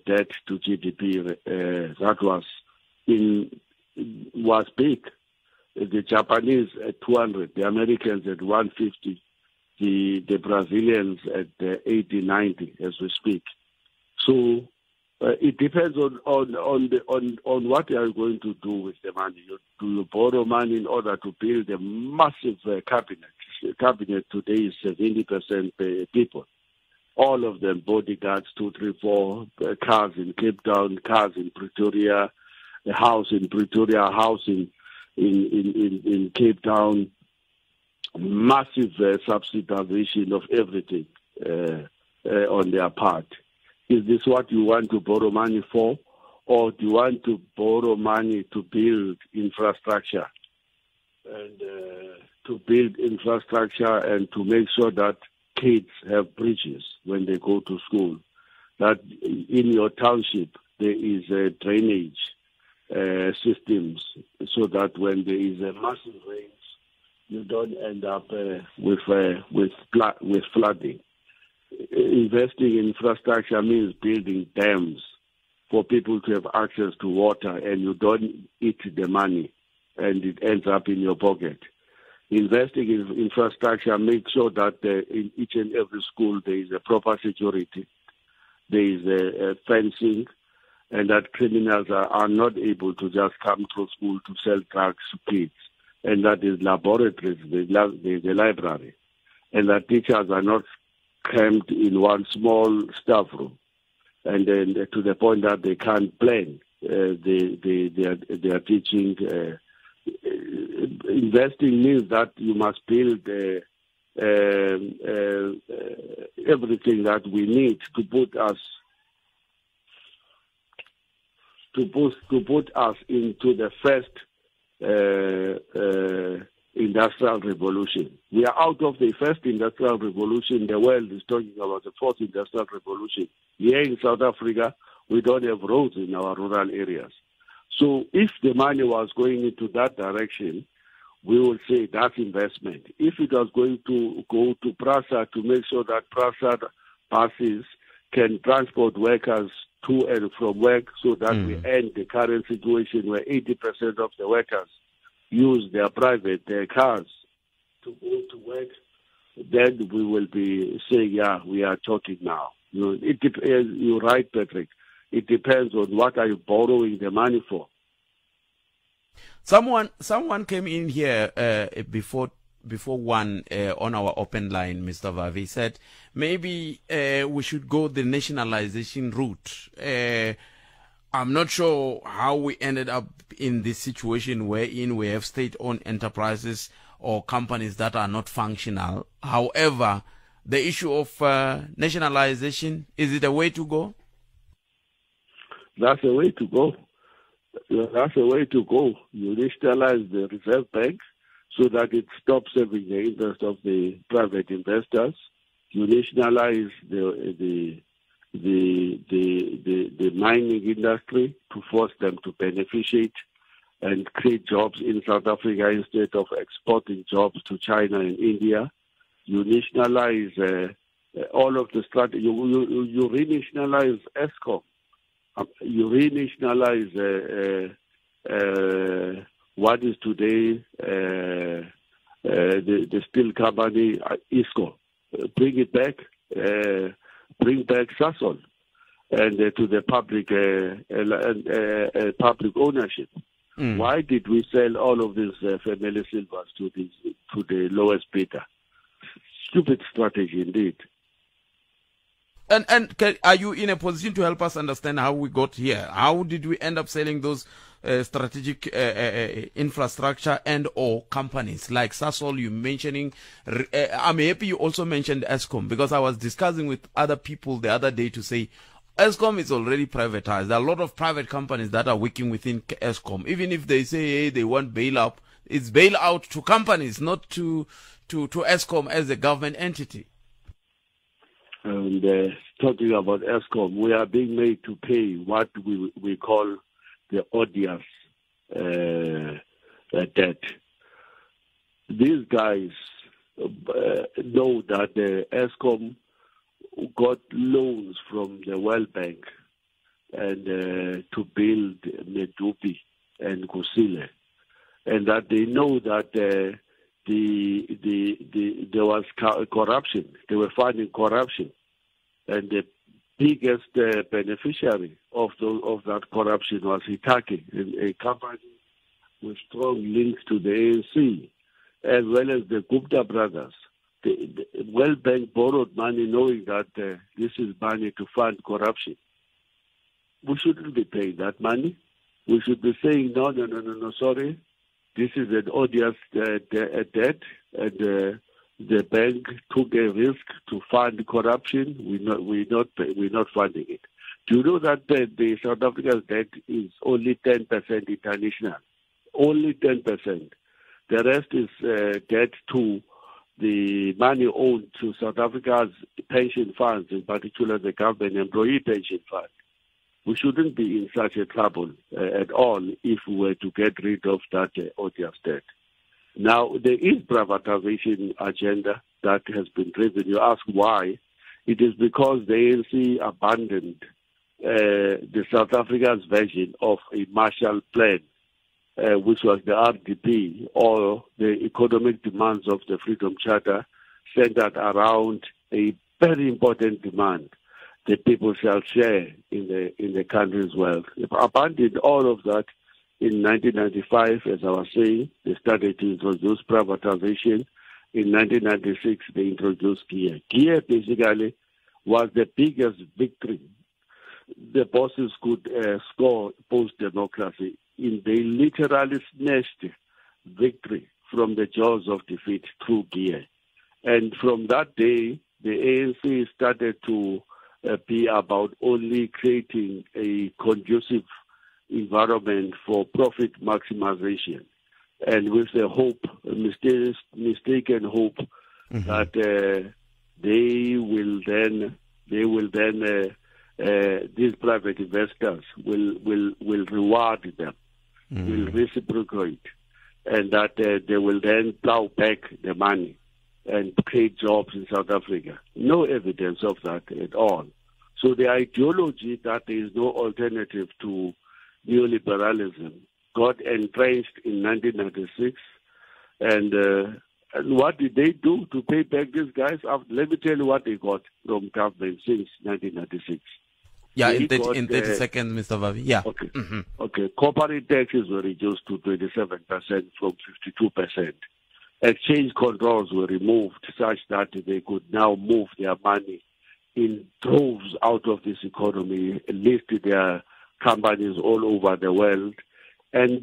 debt to GDP. That was big. The Japanese at 200, the Americans at 150, the Brazilians at 80, 90 as we speak. So it depends on what you are going to do with the money. Do you borrow money in order to build a massive cabinet? The cabinet today is 70% people. All of them bodyguards, 2, 3, 4, cars in Cape Town, cars in Pretoria, a house in Pretoria, a house in Cape Town, massive subsidization of everything on their part. Is this what you want to borrow money for? Or do you want to borrow money to build infrastructure? And to build infrastructure and to make sure that kids have bridges when they go to school. That in your township there is drainage systems, so that when there is a massive rain, you don't end up with flooding. Investing in infrastructure means building dams for people to have access to water, and you don't eat the money and it ends up in your pocket. Investing in infrastructure makes sure that in each and every school there is a proper security, there is a fencing, and that criminals are not able to just come to school to sell drugs to kids, and that is laboratories, the library, and that teachers are not crammed in one small staff room. and then to the point that they can't plan. They are teaching. Investing means that you must build everything that we need to put us into the first industrial revolution. We are out of the first industrial revolution. The world is talking about the fourth industrial revolution. Here in South Africa, we don't have roads in our rural areas. So if the money was going into that direction, we would say that's investment. If it was going to go to PRASA to make sure that PRASA buses can transport workers to and from work so that we end the current situation where 80% of the workers use their private cars to go to work, then we will be saying, yeah, we are talking now. You're right, Patrick. It depends on what are you borrowing the money for. Someone came in here before one on our open line, Mr. Vavi, said maybe we should go the nationalization route. I'm not sure how we ended up in this situation wherein we have state-owned enterprises or companies that are not functional. However, the issue of nationalization, is it a way to go? That's a way to go. That's a way to go. You nationalize the Reserve Bank so that it stops serving the interest of the private investors. You nationalize the mining industry to force them to beneficiate and create jobs in South Africa instead of exporting jobs to China and India. You nationalize all of the strategy. You renationalize ESCOM. You renationalize what is today the steel company ISCO. Bring it back. Bring back Sasol and to the public ownership. Why did we sell all of these family silvers to the lowest bidder? Stupid strategy indeed. And are you in a position to help us understand how we got here? How did we end up selling those strategic infrastructure and or companies like Sasol? You mentioning, I'm happy you also mentioned ESCOM, because I was discussing with other people the other day to say ESCOM is already privatized. There are a lot of private companies that are working within ESCOM. Even if they say, hey, they want bailout, it's bailout to companies, not to ESCOM as a government entity. And talking about ESCOM, we are being made to pay what we call the odious debt. These guys know that the ESCOM got loans from the World Bank and to build Medupi and Kusile, and that they know that there was corruption. They were finding corruption, and the biggest beneficiary of that corruption was Hitachi, a company with strong links to the ANC, as well as the Gupta brothers. The World Bank borrowed money knowing that this is money to fund corruption. We shouldn't be paying that money. We should be saying, no, sorry. This is an odious debt, and the bank took a risk to fund corruption. We're not funding it. Do you know that the South Africa's debt is only 10% international? Only 10%. The rest is debt to the money owed to South Africa's pension funds, in particular the government employee pension fund. We shouldn't be in such a trouble at all if we were to get rid of that odious debt. Now, there is privatization agenda that has been driven. You ask why? It is because the ANC abandoned the South Africa's version of a Marshall Plan, which was the RDP, or the economic demands of the Freedom Charter, centered around a very important demand: the people shall share in the country's wealth. They abandoned all of that in 1995, as I was saying. They started to introduce privatization. In 1996, they introduced GEAR. GEAR basically was the biggest victory the bosses could score post-democracy, they literally snatched victory from the jaws of defeat through gear. And from that day, the ANC started to be about only creating a conducive environment for profit maximization, and with the hope, mistaken hope, that these private investors will reward them, will reciprocate, and that they will then plow back the money and create jobs in South Africa. No evidence of that at all. So the ideology that there is no alternative to neoliberalism got entrenched in 1996. And what did they do to pay back these guys? Let me tell you what they got from government since 1996. Yeah, in 30 seconds, Mr. Vavi. Yeah. Okay. Okay. Corporate taxes were reduced to 27% from 52%. Exchange controls were removed such that they could now move their money in droves out of this economy, list their companies all over the world, and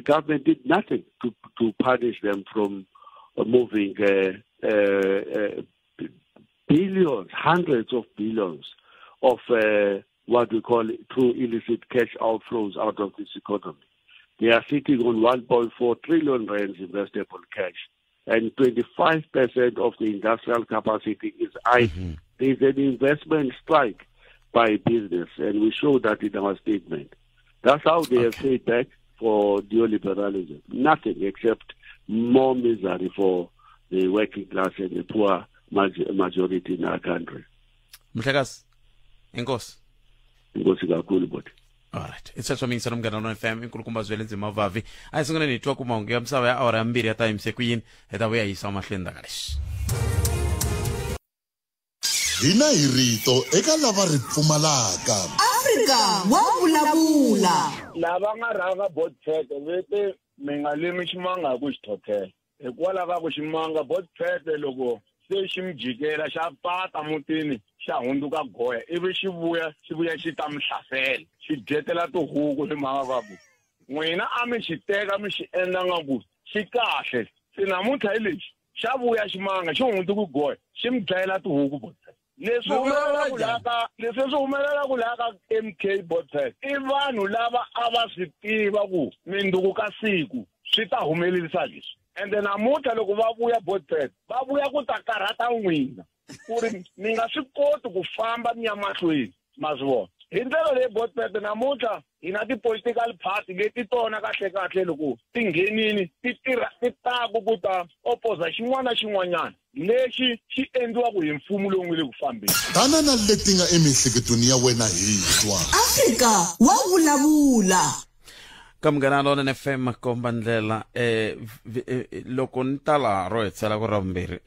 government did nothing to punish them from moving billions, hundreds of billions of what we call true illicit cash outflows out of this economy. They are sitting on 1.4 trillion rands investable cash, and 25% of the industrial capacity is idle. There is an investment strike by business, and we show that in our statement. That's how they have paid back for neoliberalism. Nothing except more misery for the working class and the poor majority in our country. Mhlekazi, inkosi. Inkosi kakhulu bodi. Alright, it's ming sa Mganano FM inkulukumba Zwelinzima Vavi. Ayisungana nitwa kumahungu ya msawa ya awara mbiri ya time sekuyin eta we ayisa mahlenda kalesh. Hina hirito eka lava ri pfumalaka. Afrika wa vulavula. Lava nga rhanga botphete vete mengalimi ximanga ku xithothela. Hikwalaho ka ku ximanga botphete loko se xi mi jikela xa pata mutini xa hunduka goya ivi xi vuya xi ta mi hlasela xi dyetela tihuku hi mhaka vavu n'wina a mi xi teka mi xi endla nga ku xi kahle se namuntlha hi lexi xa vuya ximanga xi hunduka goya xi mi dlayela tihuku botphete. Leswi humelela ku laha ka MK botphete i vanhu lava a va swi tiva ku mindzuku ka siku swi ta humelerisa leswi. And then namuntlha loko va vuya botphete va vuya ku ta karhata n'wina ku ri mi nga swi koti ku famba mi ya mahlweni ma swi vona. Hi ndlela leyi botphete namuntlha hi na ti-political party leti tona kahle loko ti nghenini ti taku ku ta oposa xin'wana na xin'wanyana lexi xi endliwaku hi mfumo lowu nga le ku fambeni. Tanana leti nga emihleketweni ya wena hi twa. Afrika wa vulavula. Kamganano FM komba ndlela loko ni tala ro etsela ku rambirhi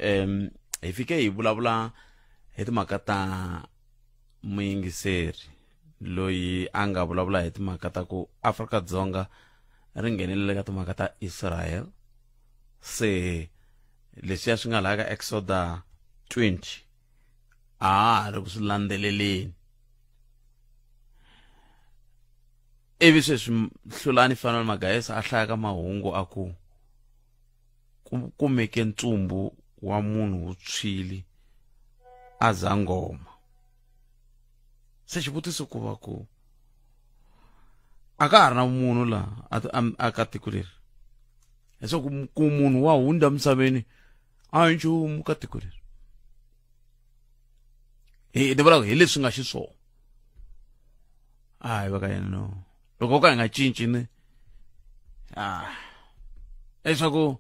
hi fike hi vulavula hi timhaka ta vayingiseri loyi a nga vulavula hi timhaka ta ku Afrika-Dzonga ri nghenelele ka timhaka ta Israel se leswiya swi nga laha ka Exodus 20 ri ku swi landzeleleni ivi sweswi Hlulani Fanele Magayesa a hlaya ka mahungu a ku kumeke ntsumbu wa munhu wo tshwili a Zangoma. Se xivutiso ku va ku a ka ha ri na munhu laha a ka tiko leri leswaku ku munhu wa hundza misaveni a hi nchumu ka tiko leri ni vula ku hi leswi nga xiswona hayi va ka yena no loko ka hi nga cinci ni leswaku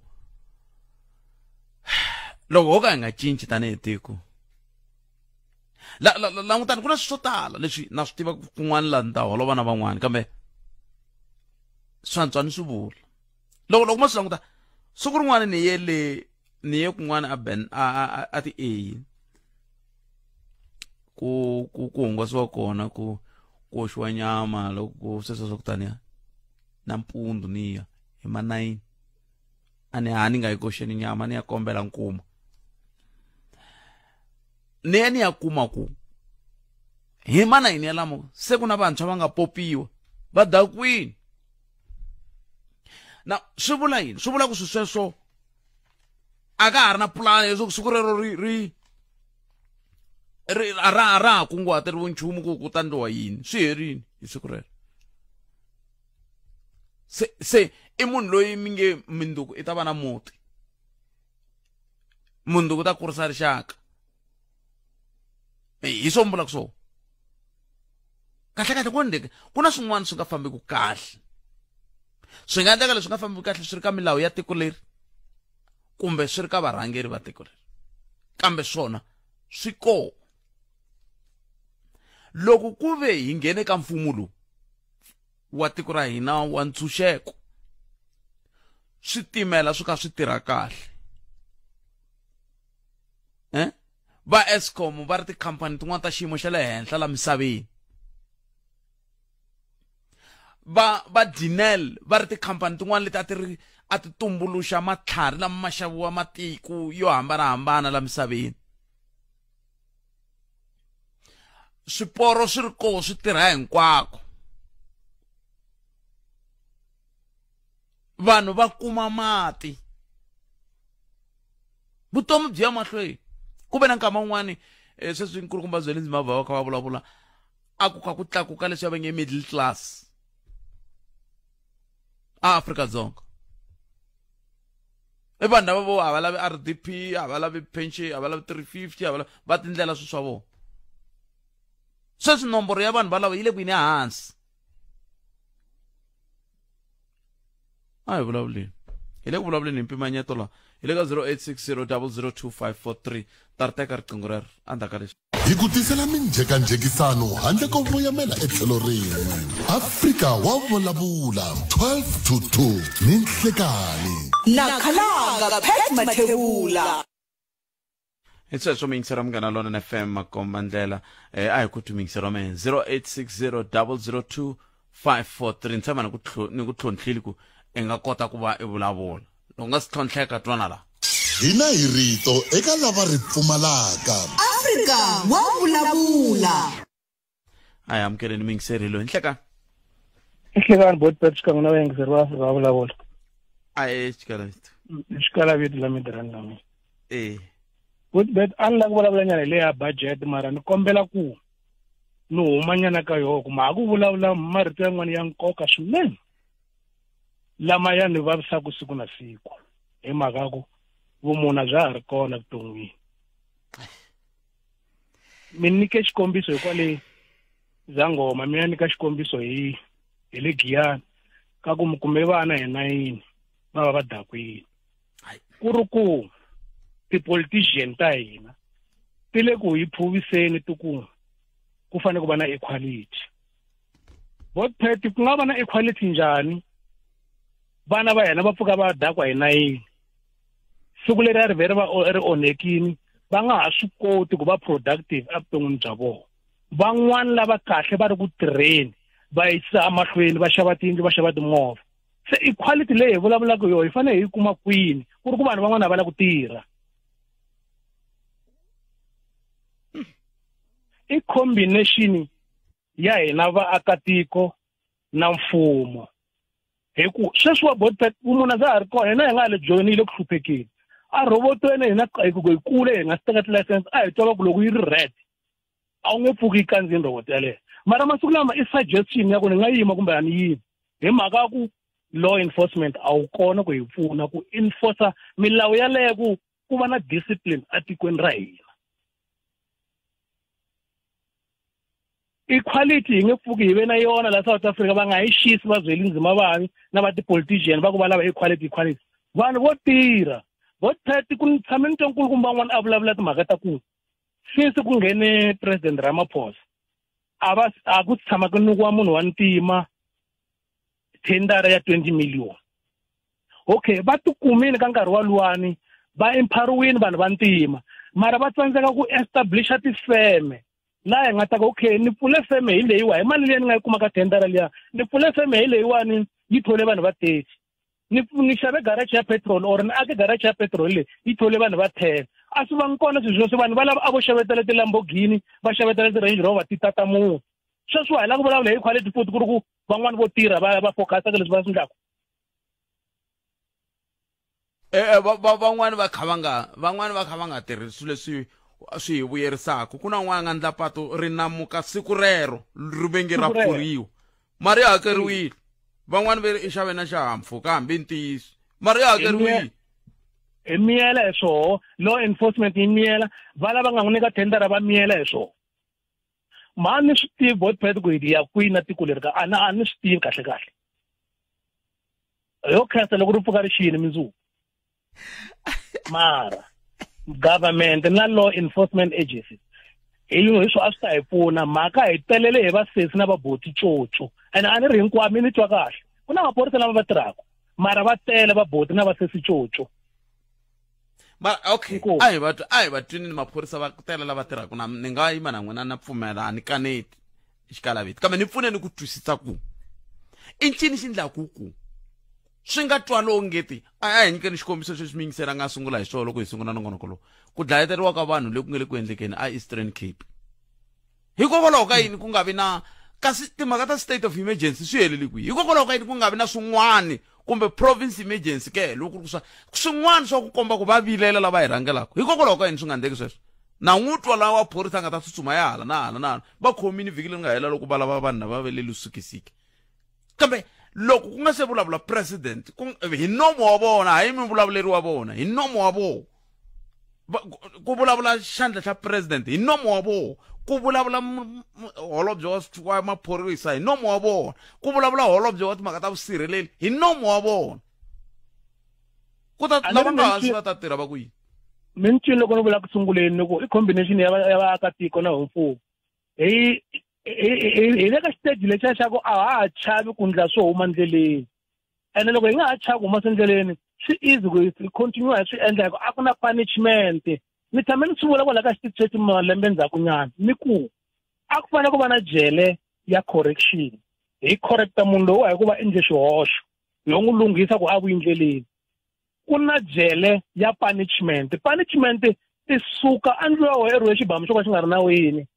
loko ka hi nga cinci tanihi tiko langutani ku na swo tala leswi na swi tiva kun'wana laha ni ta holova na van'wana kambe swantswa ni swi vula loko ma swi languta siku rin'wana ni ye kun'wana a ti-A ku hungasiwa kona ku oxiwa nyama loko sweswo swa ku taniya nampundzu niya hi ma-9 a ni nga yi koxeni nyama ni ya kombela nkuma ni ya kuma ku hi mana yini yalamo se kuna vantshwa va nga popiwa va dakwini na swi vula yini swi vula ku sweswo a ka ha ri na pulani leswaku siku rero ra kunguhata ri vonchumu ku tandliwa yini swi herini hi siku rero se i munhu loyi mi nge minduku i ta va na muti munduku ta kurisa rixaka hi swo mbula ku swo kahle konde ku na swin'wana swi nga fambiku kahle swi nga endleka leswi nga fambiku kahle swi ri ka milawu ya tiko leri kumbe swi ri ka varhangeri va tiko leri kambe swona swi kona loko ku ve hi nghene ka mfumo lowu wa tiko ra hina wa ntshunxeko switimela swi ka swi tirha kahle va Eskom va ri tikhampani tin'wana ta xiyimo xa le henhla la misaveni va Dinel va ri tikhampani tin'wana leti a ti tumbuluxa matlhari lama ma xaviwa matiko yo hambanahambana la misaveni swiporo swi ri koho swi tirha hinkwako vanhu va kuma mati vutomi byi ya mahlweni ku ve na nkama wun'wani sweswi nkulukumba Zwelinzima Vavi eka va vulavula a ku ka ku tlakuka leswi va nge middle class a Afrika-Dzonga i vanhu lava vo a va lavi RDP a va lavi pension a va lavi 350 va tindlela swi swa vona sweswi nomboro ya vanhu valava yi le kwini ehansi a hi vulavuleni hi le ku vulavuleni hi mpimanyeto laha hi le ka 0860002543 tariteka riqingho rero endzhaku ka leswi hi ku tisela minjhekanjhekisano handle ko voyamela etlhelo rin'we Afrika wa vulavula 12 to 2 ni nhlekani nakhalanga Pat Mathebula sweswo mingisera munghana lona FM makomba ndlela a hi ku tumingisera men 0860002543 ntshama ni ku tlhontlheli ku enga kota ku va vulavula loko nga si tlhontlheka twana la hina hi rito eka lava ri pfumalaka Afrika wa vulavula a hi amukeleni mingiseri lo nhleka nhlekani botpet xikan'we na vayingiseri va Afrika va vulavula a hi xikala vito la mitirhani na mina botpet a ni la ku vulavula nyana hi le ya budget mara ni kombela ku ni humanyana ka yoho ku ma ku vulavula marito yan'wana ya nkoka swinene lama ya ni vavisaka siku na siku hi mhaka ku vumuna bya ha ri kona vuton'wini mi nyike xikombiso hi kwale Zangoma mina nyika xikombiso hi le Giyani ka ku mi kume vana hi 9 va va dakwini ku ri ku ti-politician ta hina ti le ku hi phuviseni ku fanele ku va na equality botpet ku nga va na equality njhani vana va hina va pfuka va dakwa hi 9 siku leri a ri vhele ri onhekini va nga ha swi koti ku va productive evuton'wini bya vona van'wani lava kahle va ri ku tirheni va yisa mahlweni va xava tiyindlu va xava timovha se equality leyi hi vulavulaka yoho hi fanele hi kuma kwini ku ri ku vanhu van'wana va la ku tirha i combination ya hina vaakatiko na mfumo hi ku sweswi wa botpet vumuna bya ha ri kona hina hi nga le joyinile ku hluphekeni a robotweni hina hi kule hi nga si teka license a hi twa ku loko yi ri red a wu nge pfuki yi kandziyini robot yaleyo mara masiku lama i suggestion ya ku ni nga yima kumbe a ni yimi hi mhaka ku law enforcement a wu kona ku hi pfuna ku enforce milawu yaleyo ku va na discipline atikweni ra hina equality hi nge pfuki hi ve na yona la South Africa va nga yi xisi va Zwelinzima Vavi na va ti-politician va ku va lava equality vanhu vo tirha botpet ku tshame ni nkulukumba van'wana a vulavula timhaka ta ku since ku nghene President Ramaphosa a ku tshama ku nyikiwa munhu wa ntima tendara ya 20 million okay va tikumile ka nkarhi waluwani va empoweriwile vanhu va ntima mara va tsandzeka ku establisha tifeme laha hi nga ta ka okay ni pfule feme hi leyiwa hi mali leyi ni nga yi kuma ka tendara liya ni pfule feme hi leyiwani yi thole vanhu va 30 ni xave garage ya petrol or ni ake garage ya petrol leyi yi thole vanhu va 10 a swi vangi kona swilo sweswo vanhu va lava a vo xavetela ti-Lamborghini va xavetela ti-Range Rover ti tata munhu sweswo hi la ku vulavula hi quality futhi ku ri ku van'wani vo tirha va focus-a ka leswi va swi endlaka van'wani va kha va nga tirhi swilo leswi swi hi vuyerisaka ku na n'wana nga ndla pato ri namuka siku rero rivenge ra pfuriwa mari ya hakeriwile van'wani va ri i xave na xihahampfhuka hambi ntiyiso mari ya hakeriwile hi miyela hi swoho law enforcement yi miyela va lava nga n'wi nyika thendara va miyela hi swoho mani swi tivi Bothpet ku hi ya kwini na tiko leri ka a ni swi tivi kahle yo khensa loko ri pfuka ri xiyini mindzuku mara government na law enforcement agencies hi swo a swi ta hi pfuna mhaka hi telele hi vasesi na vaboti coco and a ni ri hinkwami ni twa kahle ku na maphorisa lava va tirhaka mara va tele vaboti na vasesi coco mara okay a hi va twini ni maphorisa va tele lava tirhaka na ni nga yima na n'wina na pfumela a ni kaneti xikalaviti kambe ni pfuneni ku twisisa ku i ncini xi ndlaku ku swi nga twa longeti a hi nyikeni xikombiso xo xiyingiseri a nga sungula hi swona loko hi sungula nongonoko lowu ku dlayeteriwa ka vanhu leyi ku nga le ku endlekeni a Eastern Cape hikokwalaho ka yini ku nga vi na kasi timhaka ta state of emergency swi heleli kwihi hikokwalaho ka yini ku nga vi na swin'wani kumbe province emergency ke loko ku swin'wana swa ku komba ku va vilela lava hi rhangelaka hikokwalaho ka yini swi nga endleki sweswo na n'wutwa lawa phorisa nga ta tsutsuma ya hala na hala na va khomini vhiki leri nga hela loko va lava vanhu va veleli usukisiki kambe loko ku nga se vulavula president hi nomo wa vona hayi mivulavuleri wa vona hi nomo wa vona ku vulavula xandla xa president hi nomo wa vona ku vulavula holobye wa maphorisa hi nomo wa vona ku vulavula holobye wa timhaka ta vusirheleli hi nomo wa vona ku ta lava nga hansi va ta tirha va ku yini mincini loko ni vula ku sunguleni loko i combination ya vaakatiko na mfumo hi le ka xiteji lexiya xa ku a ha chavi ku ndla swo huma ndleleni ene loko hi nga ha chavi ku huma swendleleni swi easy ku hi continue hi swi endla hi ku a ku na punishment ni tshame ni swi vula kwala ka xitichi malembe ndzhaku nyana ni ku a ku fanele ku va na jele ya correction hi correcta munhu lowu hi ku va endle xihoxo yo n'wi lunghisa ku a vuyi ndleleni ku na jele ya punishment ti suka andliwa hi rwe xibamu xo ka xi nga ri na wini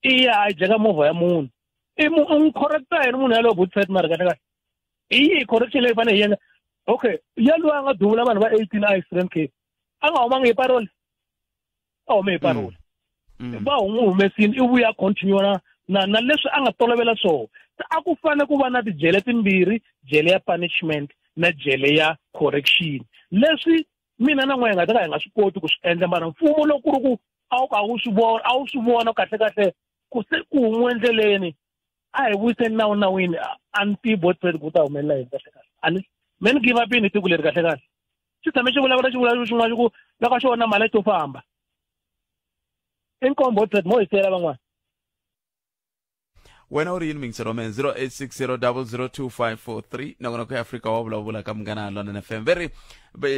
iya a jeka movha ya munhu i correcta yini munhu yalowo Bothpet mari kahle iyi correction leyi fanele hi yenga okay yalowo a nga duvula vanhu va 18 a Eastern Cape a nga humanga hi parole a hume hi parole va humesini i vuya continue na leswi a nga tolovela swona a ku fane ku va na tijele timbirhi jele ya punishment na jele ya correction leswi mina na n'we hi nga ta ka hi nga swi koti ku swi endla mara mfumo loko ku ri ku a wu swi vona kahle ku se ku humwe endleleni a hi vuyiseni nawini a ni tivi Bothpet ku ta humelela hi kahle me ni give up ni tiko leri kahle xi tshame xi vulavula xin'wana ku loko xi vona mali to famba inkombo Bothpet mo hi sela van'wana wena u ri yini mingisero man 0860002543 nakona ku Afrika wa vulavula ka Munghana Lonene FM veri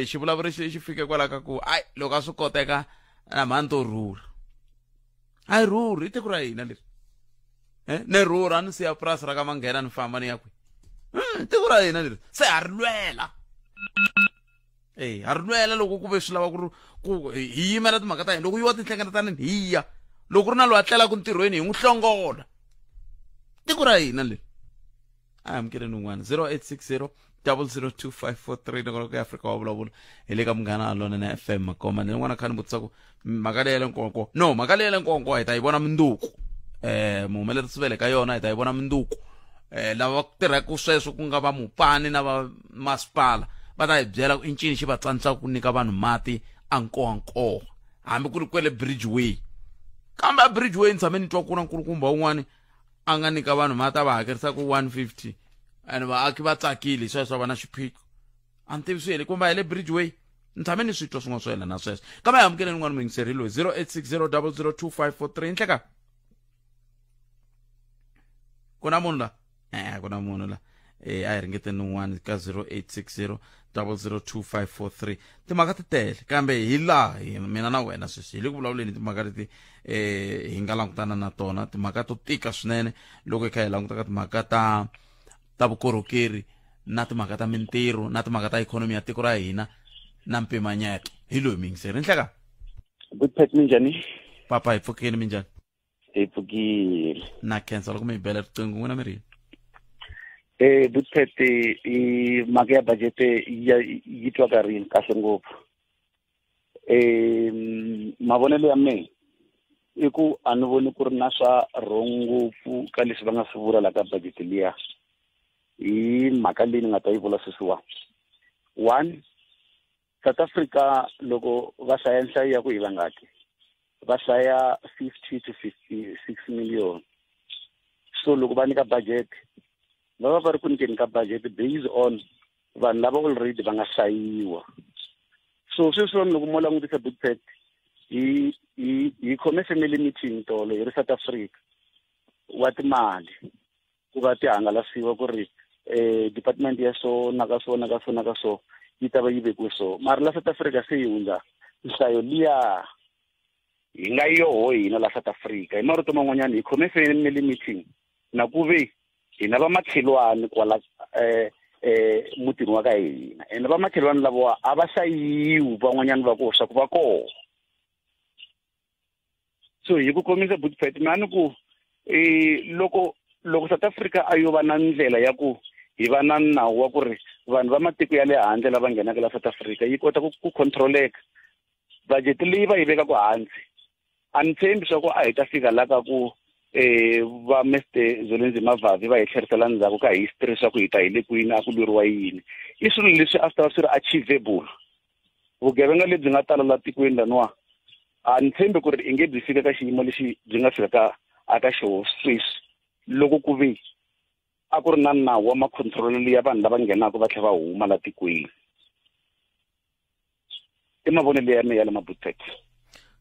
xivulavuri xi fike kwala ka ku ai loko a swi koteka na mhanto rhurha ai rhurha i tiko ra hina leri ne rhurha ni siya purasi ra ka Manghena ni famba ni ya kwi tiko ra hina leri se ha ri lwela ha ri lwela loko ku ve swi lava ku hi yimela timhaka ta hina loko yiwa tinhlengeletani hi ya loko ri na loyi a tlelaka ntirhweni hi n'wi hlongola tiko ra hina leri a amukeleni un'wana 0860002543 nakona ku Afrika wa vulavula hi le ka Munghana Lonene FM makoma ni n'wana khani vutisa ku mhaka leyi le nkonko hi ta yi vona minduku muhumelerisi vele ka yona hi ta yi vona minduku lava tirhaka sweswo ku nga va mupani na va masipala va ta hi byela ku i ncini xi va tsandzaka ku nyika vanhu mati a nkohankoha hambi ku ri kwele bridgeway kambe a bridgeway ni tshame ni twa ku na nkulukumba wun'wani a nga nyika vanhu mati a va hakerisa ku 150 and vaaki va tsakile sweswo va na xiphiqo a ni tivi swi hele kumbe hi le bridgeway ni tshame ni swi twa swin'wana swo yelana sweswo kambe hi amukeleni n'wana mingiseri loyi 0860002543 nhleka ku na munhu la ku na munhu la a hi ringeteni un'wana ka 0860002543 timhaka ti tele kambe hi laha mina na wena sweswi hi le ku vulavuleni timhaka leti hi nga langutana na tona timhaka to tika swinene loko hi kha hi languta ka timhaka ta vukorhokeri na timhaka ta mintirho na timhaka ta ikhonomi ya tiko ra hina na mpimanyeto hi loyi mingiseri nhleka Good pet minjani? Papa ipfukile minjani? Ipfukile. Na cancel ku mibela riqingho n'wina mi rini? Good pet I mhaka ya budget yi twa ka rini kahle ngopfu. Mavonelo ya me I ku a ni voni ku ri na swa wrong ngopfu ka leswi va nga swi vula la ka budget liya. Hi mhaka leyi ni nga ta yi vula sweswiwa. One, South Africa loko va hlaya nhlayo ya ku hi vangaki va hlaya 50 to 56 million. So loko va nyika budget va va ri ku nyikeni ka budget based on vanhu lava already va nga hlayiwa. So sweswo loko mo langutisa Big Pet hi khome family meeting tolo hi ri South Africa wa timali ku va ti hangalasiwa ku ri department ya so na ka so yi ta va yi vekiwe so mara la South Africa se yi hundza nhlayo liya hi nga yoho hina la South Africa hi marito man'wanyana hi khome family meeting na ku ve hina va makhelwani kwala mutini wa ka hina ene va makhelwani lavo a va hlayiwi van'wanyana va koxa ku va koho. So hi ku komisa Big Pet mani ku loko South Africa a yo va na ndlela ya ku hi va na nawu wa ku ri vanhu va matiko ya le handle lava nghenaka la South Africa yi kota ku controleka budget leyi va yi veka ku hansi a ni tshembi swa ku a hi ta fika la ka ku va Mr Zwelinzima Vavi va hi tlherisela ndzhaku ka history swa ku hi ta hi le kwini a ku lweriwa yini I swilo leswi a swi ta swi ri achievable. Vugevenga lebyi nga tala la tikweni laniwa a ni tshembi ku ri i nge byi fika ka xiyimo lexi byi nga fika aka xo sweswi loko ku ve a ku ri na nawu wa makhontrolelo ya vanhu lava nghenaka va tlhela va huma la tikweni. I mavonelo ya me ya le Big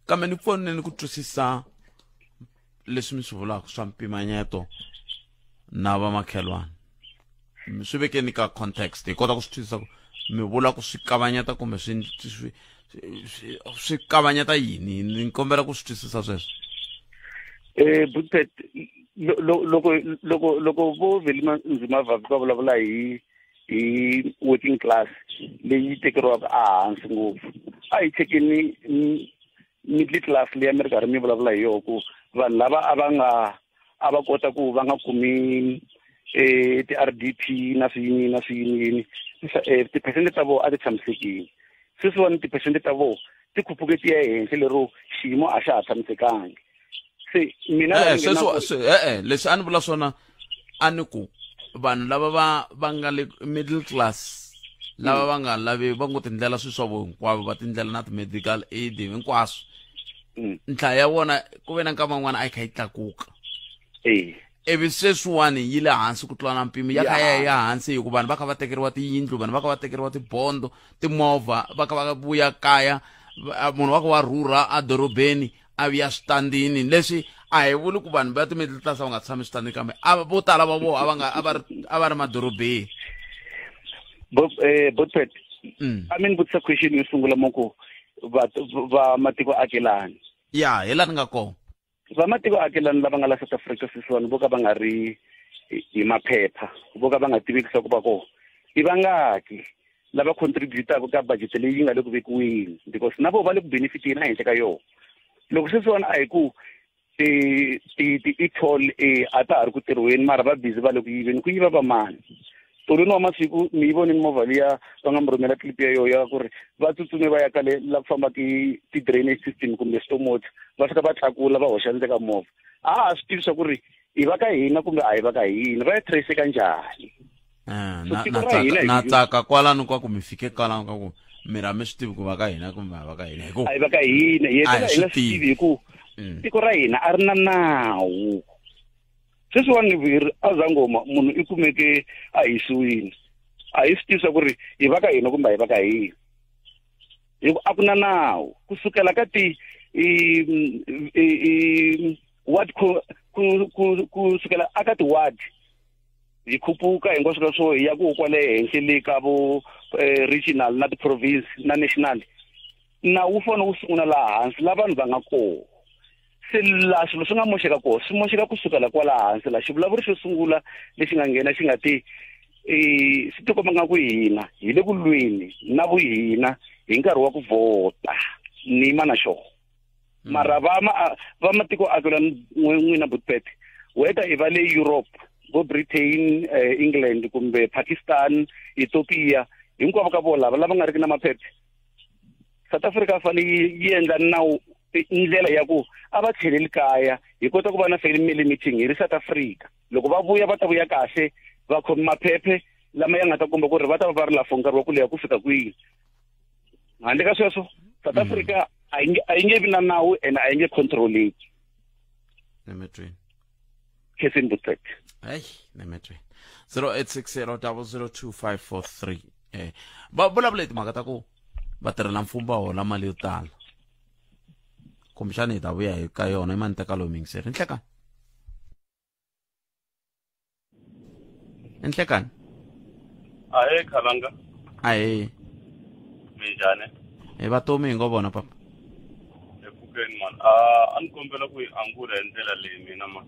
kambe ni pfoneni ku twisisa leswi mi swi vulaka swa mpimanyeto na va makhelwani swi vekeni ka context hi kota ku swi twisisa ku mi vula ku swi kavanyeta kumbe swi kavanyeta yini ni kombela ku swi twisisa sweswo. Big Pet loko vo Zwelinzima Vavi va vulavula hi working class leyi tekeriwaka ehansi ngopfu a hi chekini middle class leyi Amerika ri mi vulavula hi yona ku vanhu lava a va kota ku va nga kumi ti-RDP na swiyini tiphesente ta vona a ti tshamisekile sweswiwani tiphesente ta vona ti khuphuke ti ya ehenhla lero xiyimo a xa ha tshamisekangi. Se mina leswi a ni vula swona a ni ku vanhu lava va nga le middle class lava va nga lavi va ngo tindlela swi swa vo hinkwavo va tindlela na ti-medical aid hinkwaswo nhlayo ya vona ku ve na nkama n'wana a yi kha yi tlakuka ivi sweswiwani yi le hansi ku tlula na mpimo ya kha ya hansi hikuva vanhu va kha va tekeriwa tiyindlu vanhu va kha va tekeriwa tibondo timovha va kha va vuya kaya munhu wa kha wa rhurha adorobeni a vuya switandini leswi a hi vuli ku vanhu va ti-middle class va nga tshami switandini kambe vo tala va vona a va ri madorobeni. Big Pet a mi ni vutisa question yo sungula mo ku va matiko akelani ya hi laha ni nga kona va matiko akelani lava nga la South Africa sweswiwani vo ka va nga ri hi maphepha vo ka va nga tivekisa ku va kona I vangaki lava contributaka ka budget leyi nga le ku vekiweni because na vo va le ku benefitini ehenhla ka yona. Loko sweswiwani a hi ku ti-e-toll a ta ha ri ku tirhweni mara va busy va le ku yiveni ku yiva va mani. Tolweni wa masiku mi yi voni movha liya va nga mi rhumela clip ya yona ya ku ri va tsutsume va ya ka le la ku famba ti-drainage system kumbe stormwater va fika va tlakula va hoxa ndzeni ka movha a swi tivi swa ku ri hi va ka hina kumbe a hi va ka hina va ya traceka njhani. na tsaka kwalano ka ku mi fike kwalano ka ku mi ra mi swi tivi ku va ka hina kumbe a va ka hina a hi va ka hina hi nga swi tivi hi ku tiko ra hina a ri na nawu. Sweswiwani viri a Zangoma munhu I kumeke a hisiwini a hi swi tivi swa ku ri hi va ka hina kumbe a hi va ka hina a ku na nawu kusukela ka ward kusukela aka ti-ward hi khuphuka hinkwaswo ka swo hi ya ku kwale henhla le ka vo regional na ti-province na national nawu wu fanele wu sungula laha hansi la vanhu va nga kona. Se la swilo swi nga moxeka kona swi moxeka kusukela kwala hansi la xivulavuri xo sungula lexi nga nghena xi nga ti swi tikomba nga ku hina hi le ku lweni na vuhina hi nkarhi wa ku vota nima na xona mara va matiko akela n'wina Buthphet whether i va le Europe go Britain England kumbe Pakistan Ethiopia hinkwavo ka vona lava nga ri na maphephe South Africa fane yi endla nawu indlela ya ku a va tlheleli kaya hi kota ku va na family meeting hi South Africa loko va vuya va ta vuya kahle va khomi maphephe lama ya nga ta komba ku ri va ta va ri la for nkarhi wa ku leha ku fika kwihi handle ka sweswo South Africa a yi nge vi na nawu and a yi nge controleki nemetweni kesin Buthphet hey nemetweni 0860002543 ba vulavula timhaka ta ku vatirhela mfumo va hola mali yo tala kumbexana hi ta vuya ka yona i mani teka lowu mingiseri enhlekani ahe khalanga ahe minjhani vatomi hi ngo vona papa epfukeni man a ni kombela ku yi angula hi ndlela leyi mina man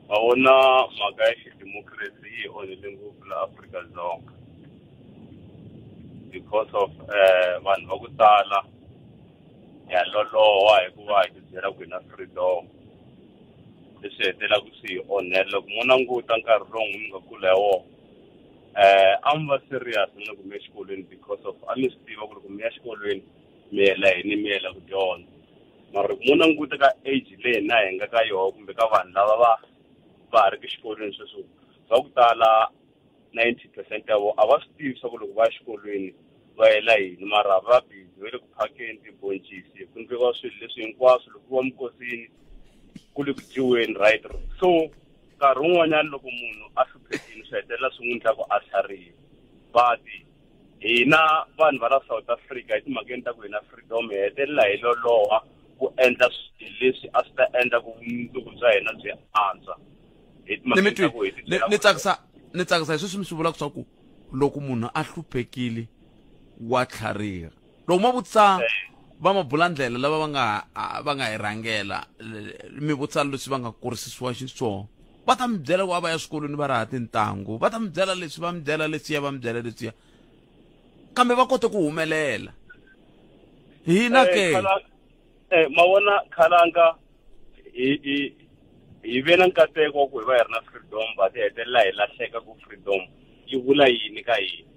va vona mhaka ya xidemokirasi yi onhile ngopfu la Afrika-Dzonga because of vanhu va ku tala ya loloha hikuva hi tibyela ku hi na freedom leswi hetelaka swi hi onhela loko mo languta nkarhi lowu mi nga kula hi wona a mi va serious na loko mi ya xikolweni because of a mi swi tiva ku loko mi ya xikolweni mi yela yini mi yela ku dyondza mara loko mo languta ka age leyi na hi nga ka yona kumbe ka vanhu lava va ha ri ki xikolweni sweswo va ku tala 90% ya vona a va swi tivi swa ku loko va ya xikolweni va yela yini mara va busy va le ku phakeni tiboncisi ku endliwa swilo leswi hinkwaswo loko va mikosini ku le ku dyiweni right so nkarhi wun'wanyana loko munhu a hluphekile swi hetelela swi n'wi endla ku a tlhariha but hina vanhu va la South Africa hi timhakeni ta ku hi na freedom hi hetelela hi loloha ku endla swilo leswi a swi ta endla ku vumundzuku bya hina byi antswa hi timhakeni ta ku ni tsakisa hi sweswi mi swi vulaka swa ku loko munhu a hluphekile wa tlhariha loko ma vutisa va mabula ndlela lava va nga hi rhangela mi vutisa leswi va nga kurisisiwa xiswona va ta mi byela ku va ya swikolweni va raha tintangu va ta mi byela leswi va mi byela leswiya va mi byela leswiya kambe va kote ku humelela hina ke ma vona khalanga hi ve na nkateko wa ku hi va hi ri na freedom but hi hetelela hi lahleka ku freedom yi vula yini ka hina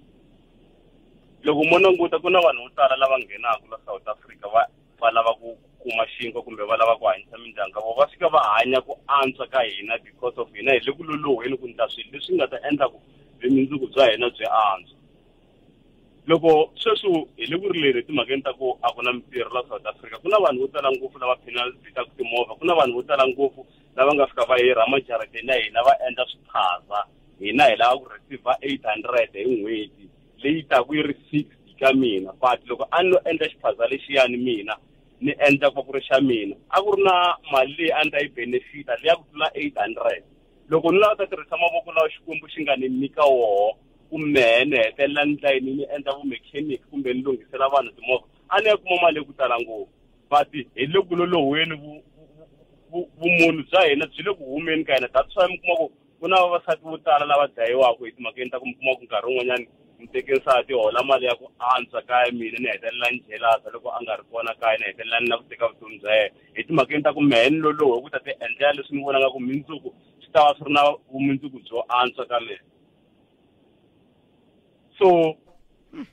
loko mo languta ku na vanhu vo tala lava nghenaka la South Africa va lava ku kuma xinko kumbe va lava ku hanyisa mindyangu vo va fika va hanya ku antswa ka hina because of hina hi le ku loloheni ku ndla swilo leswi nga ta endla ku vumundzuku bya hina byi antswa loko sweswi hi le ku rileni timhakeni ta ku a ku na mitirho la South Africa ku na vanhu vo tala ngopfu lava penalty-ka ku timovha ku na vanhu vo tala ngopfu lava nga fika va hira majarateni ya hina va endla swiphaza hina hi lava ku receive 800 hi n'hweti leyi taku yi ri 60 ka mina but loko a ni lo endla xiphaza lexiyani mina ni endla ku ri xa mina a ku ri na mali leyi a ni ta yi benefita leyi ya ku tlula 800 loko ni lava ta tirhisa mavoko lawa xikwembu xi nga ni nyika woho kumbe ni hetelela ni tla yini ni endla vumechanic kumbe ni lunghisela vanhu timovha a ni ya kuma mali ku tala ngopfu but hi le ku loloweni vumunhu bya hina byi le ku humeni ka hina that's why mi kuma ku ku na vavasati vo tala lava dlayiwaka hi timhakeni ta ku mi kuma ku nkarhi wun'wanyana mteke nsati hola mali ya ku antswa kaya mina ni hetelela ni jelasa loko a nga ri kona kaya ni hetelela ni na ku teka vutomi bya yena hi timhakeni ta ku mehe ni lolohi ku ta ti endlela leswi ni vonaka ku mindzuku swi ta va swi ri na vumundzuku byo antswa ka mina so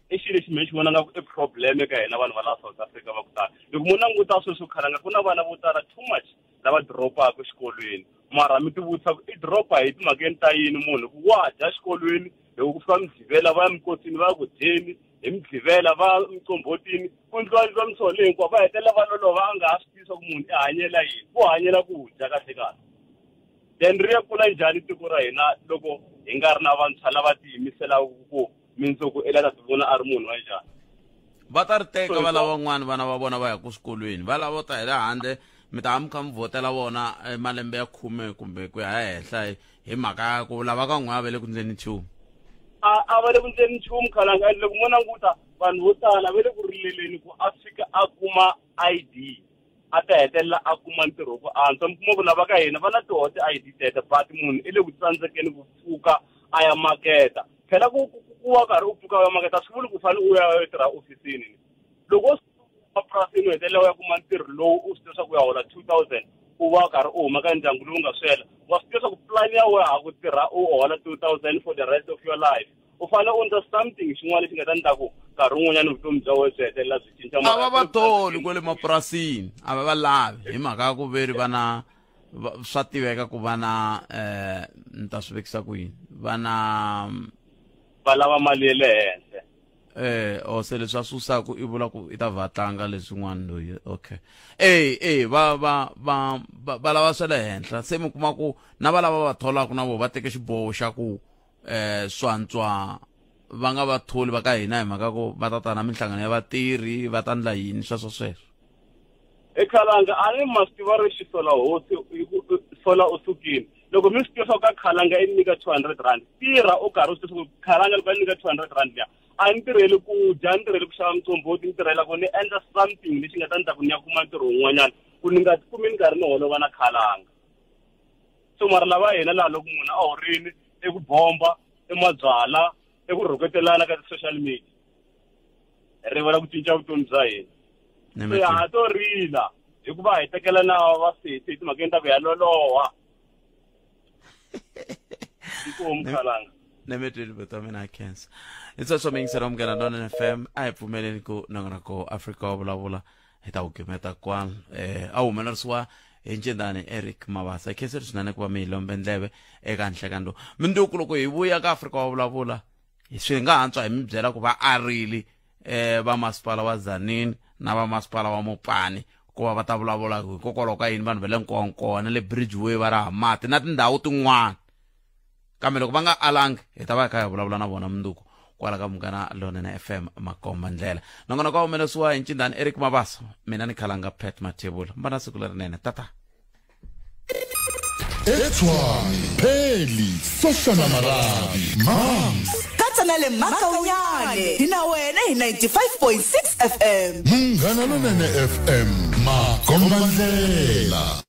i xilo lexi mehe xi vonaka ku i problem eka hina vanhu va la South Africa va ku tala loko mo languta sweswo khalanga ku na vana vo tala too much lava dropaka xikolweni mara mi ti vutisa ku i dropa hi timhakeni ta yini munhu ku wa dya xikolweni loko ku fika migqivela va ya mikosini va ya ku dyeni hi migqivela va mcombhotini ku ndliwa va misole hinkwavo va hetelela va lolova a nga ha swi tisa ku munhu i hanyela yini ku hanyela ku dya kahle kahle then ri ya kula njhani tiko ra hina loko hi nga ri na vantshwa lava tiyimiselaka ku mindzuku i lava ta vona a ri munhu wa njhani va ta ri teka va lava van'wani vana va vona va ya ku swikolweni va lava ta hi le handle mi ta mi kha mi vhotela vona malembe ya 10 kumbe ku ya henhla hi mhaka ya ku lava ka n'we va le ku ndleni nchumu a va le ku ndleni nchumu khalanga loko mo languta vanhu vo tala va le ku rileleni ku a fika a kuma ID a ta hetelela a kuma ntirho ku antswa mi kuma ku lava ka hina va na toho ti-ID tete but munhu i le ku tsandzekeni ku pfuka a ya maketa phela ku wa karhi u pfuka a ya maketa swi vuli ku fanele u ya tirha ofisini loko mapurasini u hetelela u ya kuma ntirho lowu u swi tiva swa ku ya hola 2000 u va u karhi u huma ka ndyangu lowu nga swela wa swi tiva swa ku plan ya wena ku tirha u hola 2000 for the rest of your life u fanele u endla something xin'wana lexi nga ta ndla ku nkarhi wun'wanyana vutomi bya wena byi hetelela byi cinca a va va tholi kwale mapurasini a va va lavi hi mhaka ya ku veri vana swa tiveka ku vana ni ta swi vekisa ku yini vana va lava mali ya le henhla o se leswi a susaku i vula ku i ta va tlanga leswin'wana loyi okay va lava swa le henhla se mi kuma ku na va lava va tholaka na vo va teke xiboho xa ku swantswa va nga va tholi va ka hina hi mhaka ku va ta ta na minhlangano ya vatirhi va ta ndla yini sweswo sweswo ekhalanga a ni ma swi tiva ri xisola hosi sola u sukile loko mi swi tiva swa ku ka khalanga i nyika 200 rand tirha u karhi u swi tiva ku khalanga loko a nyika 200 rand liya a ni tirheli ku dya ni tirheli ku xava mitsombothi ni tirhela ku ni endla something lexi nga ta ni ta ku ni ya kuma ntirho wun'wanyana ku ni nga kumi ni karhi ni holova na khalanga so mara lava hina laha loko munhu a horile eku bomba emabyala eku rhuketelana ka ti-social media hi rivala ku cinca vutomi bya hina so ha to rila hikuva hi tekela na vasesi hi timhakeni ta ku ya loloha inkomu khalanga nemetweni vutomi na cancer itsoswo mingisera umngena lona FM a hi pfumeleni ku nongona ko Afrika wa vulavula hi ta ku gimeta kwala a humelerisiwa hi ncindani Eric Mavasa khenseri swinene ku va mi hi lombe ndleve eka nhlekani lowu minduku loko hi vuya ka Afrika wa vulavula swi nga antswa hi mi byela ku va arili va masipala wa Tzaneen na va masipala wa Mopani ku va va ta vulavula hikokwalaho ka yini vanhu va le Nkowankowa le Bridgeway va raha mati na tindhawu tin'wana kambe loko va nga alangi hi ta va hi kha hi vulavula na vona minduku kwala ka Munghana Lonene FM Makomba Ndlela nongona ka humelerisiwa hi ncindani Eric Mavasa mina ni khalanga Pat Mathebula mbana siku lerinene tata Etshwane Pheli Soshana Marabi Mams Katsanele Makaunyane hina wena hi 95.6 FM Munghana Lonene FM Makomba Ndlela